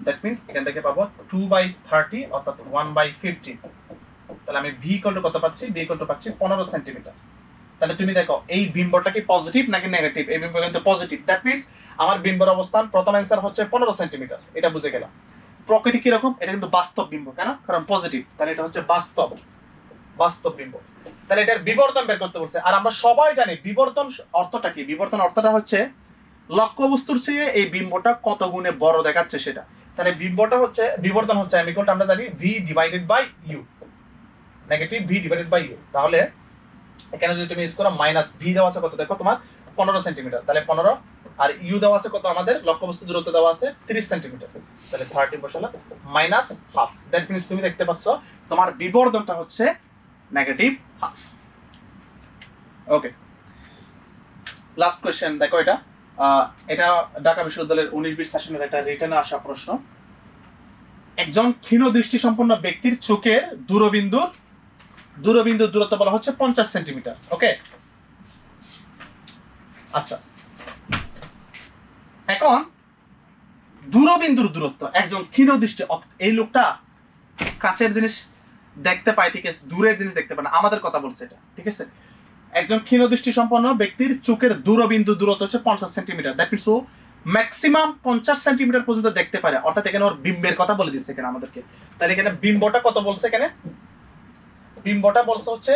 দ্যাট মিন্স এখান থেকে পাবো 2/30 অর্থাৎ 1/15। তাহলে আমি v ইকুয়াল টু কত পাচ্ছি? v ইকুয়াল টু পাচ্ছি 15 সেন্টিমিটার। তাহলে তুমি দেখো এই বিম্বটা কি পজিটিভ নাকি নেগেটিভ? এই বিম্ব কিন্তু পজিটিভ, দ্যাট মিন্স আমার বিম্বর অবস্থান প্রথম অ্যান্সার হচ্ছে 15 সেন্টিমিটার। এটা বুঝে গেলাম। প্রকৃতি কিরকম? এটা কিন্তু বাস্তব বিম্ব, কেন? কারণ পজিটিভ, তাহলে এটা হচ্ছে বাস্তব বিম্ব। তাহলে এটার বিবর্তন বের করতে বলছে। আর আমরা সবাই জানি বিবর্তন অর্থটা কি। বিবর্তন অর্থটা হচ্ছে লক্ষ্যবস্তুর চেয়ে এই বিম্বটা কত গুণে বড় দেখাচ্ছে সেটা। তাহলে বিম্বটা হচ্ছে, বিবর্তন হচ্ছে m ইকুয়াল টু আমরা জানি v divided by u, negative v divided by u। তাহলে এখানে যদি তুমি ইউজ করো মাইনাস v দেওয়া আছে কত দেখো তোমার 15 সেন্টিমিটার, তাহলে 15 আর u দেওয়া আছে কত আমাদের? লক্ষ্যবস্তু দূরত্ব দেওয়া আছে 30 সেন্টিমিটার, তাহলে 30 বসালা মাইনাস হাফ। দ্যাট মিন্স তুমি দেখতে পাচ্ছ তোমার বিবর্ধনটা হচ্ছে নেগেটিভ হাফ। ওকে, লাস্ট কোয়েশ্চেন দেখো, এটা ঢাকা বিশ্ববিদ্যালয়ের 19-20 সেশনের একটা রিটেনে আসা প্রশ্ন। একজন ক্ষীণ দৃষ্টি সম্পন্ন ব্যক্তির চোখের দূরবিন্দুর দূরত্ব বলা হচ্ছে 50 সেন্টিমিটার। ওকে, আচ্ছা, এখন দূরবিন্দুর দূরত্ব, একজন ক্ষীণ দৃষ্টি, এই লোকটা কাছের জিনিস দেখতে পায়, ঠিক আছে, দূরের জিনিস দেখতে পায় না, আমাদের কথা বলছে এটা, ঠিক আছে? একজন ক্ষীণ দৃষ্টি সম্পন্ন ব্যক্তির চোখের দূরবিন্দু দূরত্ব হচ্ছে 50 সেন্টিমিটার, দ্যাট মিন্স ও ম্যাক্সিমাম 50 সেন্টিমিটার পর্যন্ত দেখতে পারে, অর্থাৎ এখানে ওর বিম্বের কথা বলে দিচ্ছে এখানে আমাদেরকে। তাহলে এখানে বিম্বটা কত বলছে? এখানে বিম্বটা বলছে হচ্ছে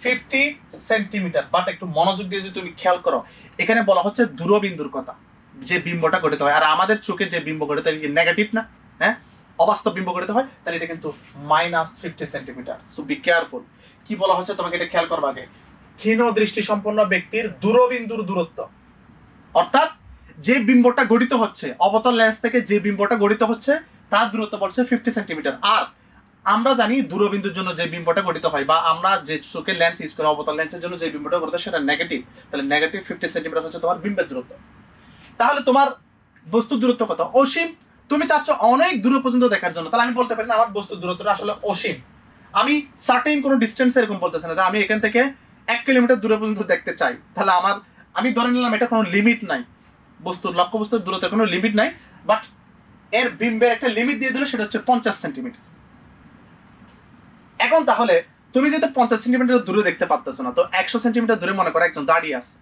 50 সেন্টিমিটার। বাট একটু মনোযোগ দিয়ে যদি তুমি খেয়াল করো, এখানে বলা হচ্ছে দূরবিন্দুর কথা, যে বিম্বটা গঠিত হয়। আর আমাদের চোখে যে বিম্ব গঠিত হয় নেগেটিভ না, হ্যাঁ, অবাস্তব বিম্ব গঠিত হয়, তাহলে এটা কিন্তু -50 সেন্টিমিটার। So be careful. কি বলা হচ্ছে তোমাকে এটা খেয়াল করবা আগে। ক্ষীণ দৃষ্টি সম্পন্ন ব্যক্তির দূরবিন্দুর দূরত্ব, অর্থাৎ যে বিম্বটা গঠিত হচ্ছে অবতল লেন্স থেকে, যে বিম্বটা গঠিত হচ্ছে তার দূরত্ব বলছে 50 সেন্টিমিটার। আর আমরা জানি দূরবিন্দুর জন্য যে বিম্বটা গঠিত হয়, বা আমরা যে চোখের লেন্স ইউজ করি অবতল লেন্সের জন্য যে বিম্বটা গঠিত হয় সেটা নেগেটিভ। তাহলে নেগেটিভ 50 সেন্টিমিটার হচ্ছে তোমার বিম্বের দূরত্ব। তাহলে তোমার বস্তুর দূরত্ব কত? অসীম। তুমি চাচ্ছ অনেক দূর পর্যন্ত দেখার জন্য, তাহলে আমি বলতে পারি না আমার বস্তুর দূরত্বটা আসলে অসীম। আমি সার্টেন কোনো ডিস্টেন্স এরকম বলতেছি না যে আমি এখান থেকে 1 কিলোমিটার দূরে পর্যন্ত দেখতে চাই। তাহলে আমি ধরে নিলাম এটা কোনো লিমিট নাই, বস্তুর লক্ষ্য বস্তুর দূরত্বের কোনো লিমিট নাই। বাট এর বিম্বের একটা লিমিট দিয়ে দিলে, সেটা হচ্ছে 50 সেন্টিমিটার। এখন তাহলে তুমি যেহেতু 50 সেন্টিমিটার দূরে দেখতে পারতেছো না, তো 100 সেন্টিমিটার দূরে মনে করো একজন দাঁড়িয়ে আছে,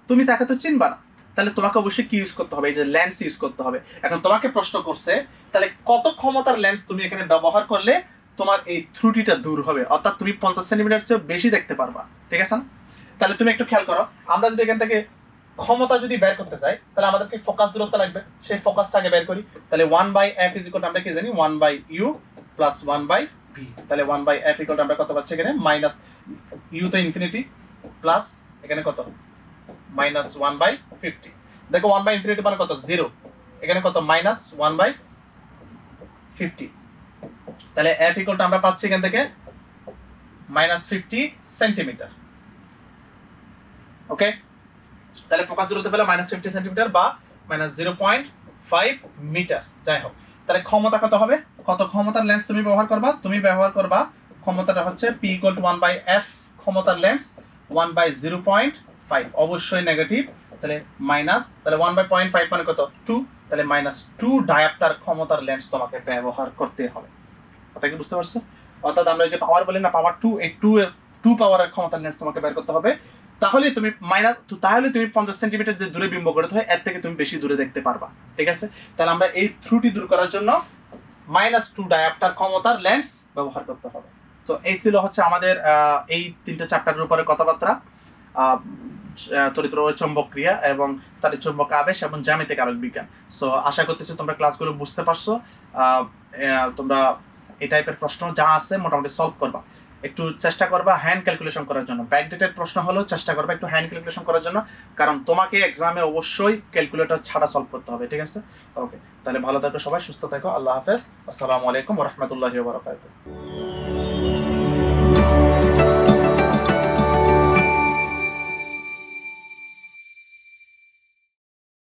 তুমি তাকে তো চিনবা না। তাহলে তোমাকে অবশ্যই কি ইউজ করতে হবে? এই যে লেন্স ইউজ করতে হবে। এখন তোমাকে প্রশ্ন করছে তাহলে কত ক্ষমতার লেন্স তুমি এখানে ব্যবহার করলে তোমার এই ত্রুটিটা দূর হবে, অর্থাৎ তুমি 50 সেন্টিমিটার চেয়ে বেশি দেখতে পারবা। ঠিক আছে না? তাহলে তুমি একটু খেয়াল করো, আমরা যদি এখান থেকে ক্ষমতা যদি বের করতে চাই, তাহলে আমাদেরকে ফোকাস দূরত্ব লাগবে। সেই ফোকাসটাকে বের করি। তাহলে 1/f = আমরা কি জানি 1/u + 1/v। তাহলে 1/f = আমরা কত পাচ্ছি এখানে -u তো ইনফিনিটি, প্লাস এখানে কত -1/50। দেখো 1/∞ মানে কত? 0। এখানে কত? -1/50। তাহলে f = আমরা পাচ্ছি এখান থেকে -50 সেন্টিমিটার। ওকে, তাহলে ফোকাস দূরত্ব পেলে -50 সেন্টিমিটার বা -0.5 মিটার, যাই হোক। তাহলে ক্ষমতা কত হবে? কত ক্ষমতার লেন্স তুমি ব্যবহার করবা? তুমি ব্যবহার করবা ক্ষমতাটা হচ্ছে p = 1/f ক্ষমতার লেন্স 1/0.5, অবশ্যই নেগেটিভ। তাহলে তাহলে 1/0.5 মানে কত? 2। তাহলে -2 ডায়াপ্টার ক্ষমতার লেন্স তোমাকে ব্যবহার করতে হবে। কথা কি বুঝতে পারছো? অর্থাৎ আমরা যে পাওয়ার বলি না, পাওয়ার 2, এই 2 পাওয়ারের ক্ষমতার লেন্স তোমাকে বের করতে হবে। তাহলে তুমি 50 সেন্টিমিটার যে দূরে বিম্ব গঠিত হয়, এর থেকে তুমি বেশি দূরে দেখতে পারবা। ঠিক আছে? তাহলে আমরা এই ত্রুটি দূর করার জন্য -2 ডায়াপ্টার ক্ষমতার লেন্স ব্যবহার করতে হবে। তো এই ছিল হচ্ছে আমাদের এই 3টে চ্যাপ্টারের উপরে কথাবার্তা, তড়িৎপ্রবাহ চৌম্বক ক্রিয়া এবং তাড়িৎচুম্বক আবেশ এবং জ্যামিতিক আলোক বিজ্ঞান। সো আশা করতেছি তোমরা ক্লাসগুলো বুঝতে পারছো। তোমরা এই টাইপের প্রশ্ন যা আছে মোটামুটি সলভ করবা। একটু চেষ্টা করবা হ্যান্ড ক্যালকুলেশন করার জন্য। ব্যাকডেটেড প্রশ্ন হলেও চেষ্টা করবা একটু হ্যান্ড ক্যালকুলেশন করার জন্য, কারণ তোমাকে এক্সামে অবশ্যই ক্যালকুলেটর ছাড়া সলভ করতে হবে। ঠিক আছে? ওকে, তাহলে ভালো থাকো সবাই, সুস্থ থাকো। আল্লাহ হাফেজ। আসসালামু আলাইকুম ওয়া রাহমাতুল্লাহি ওয়া বারাকাতুহু।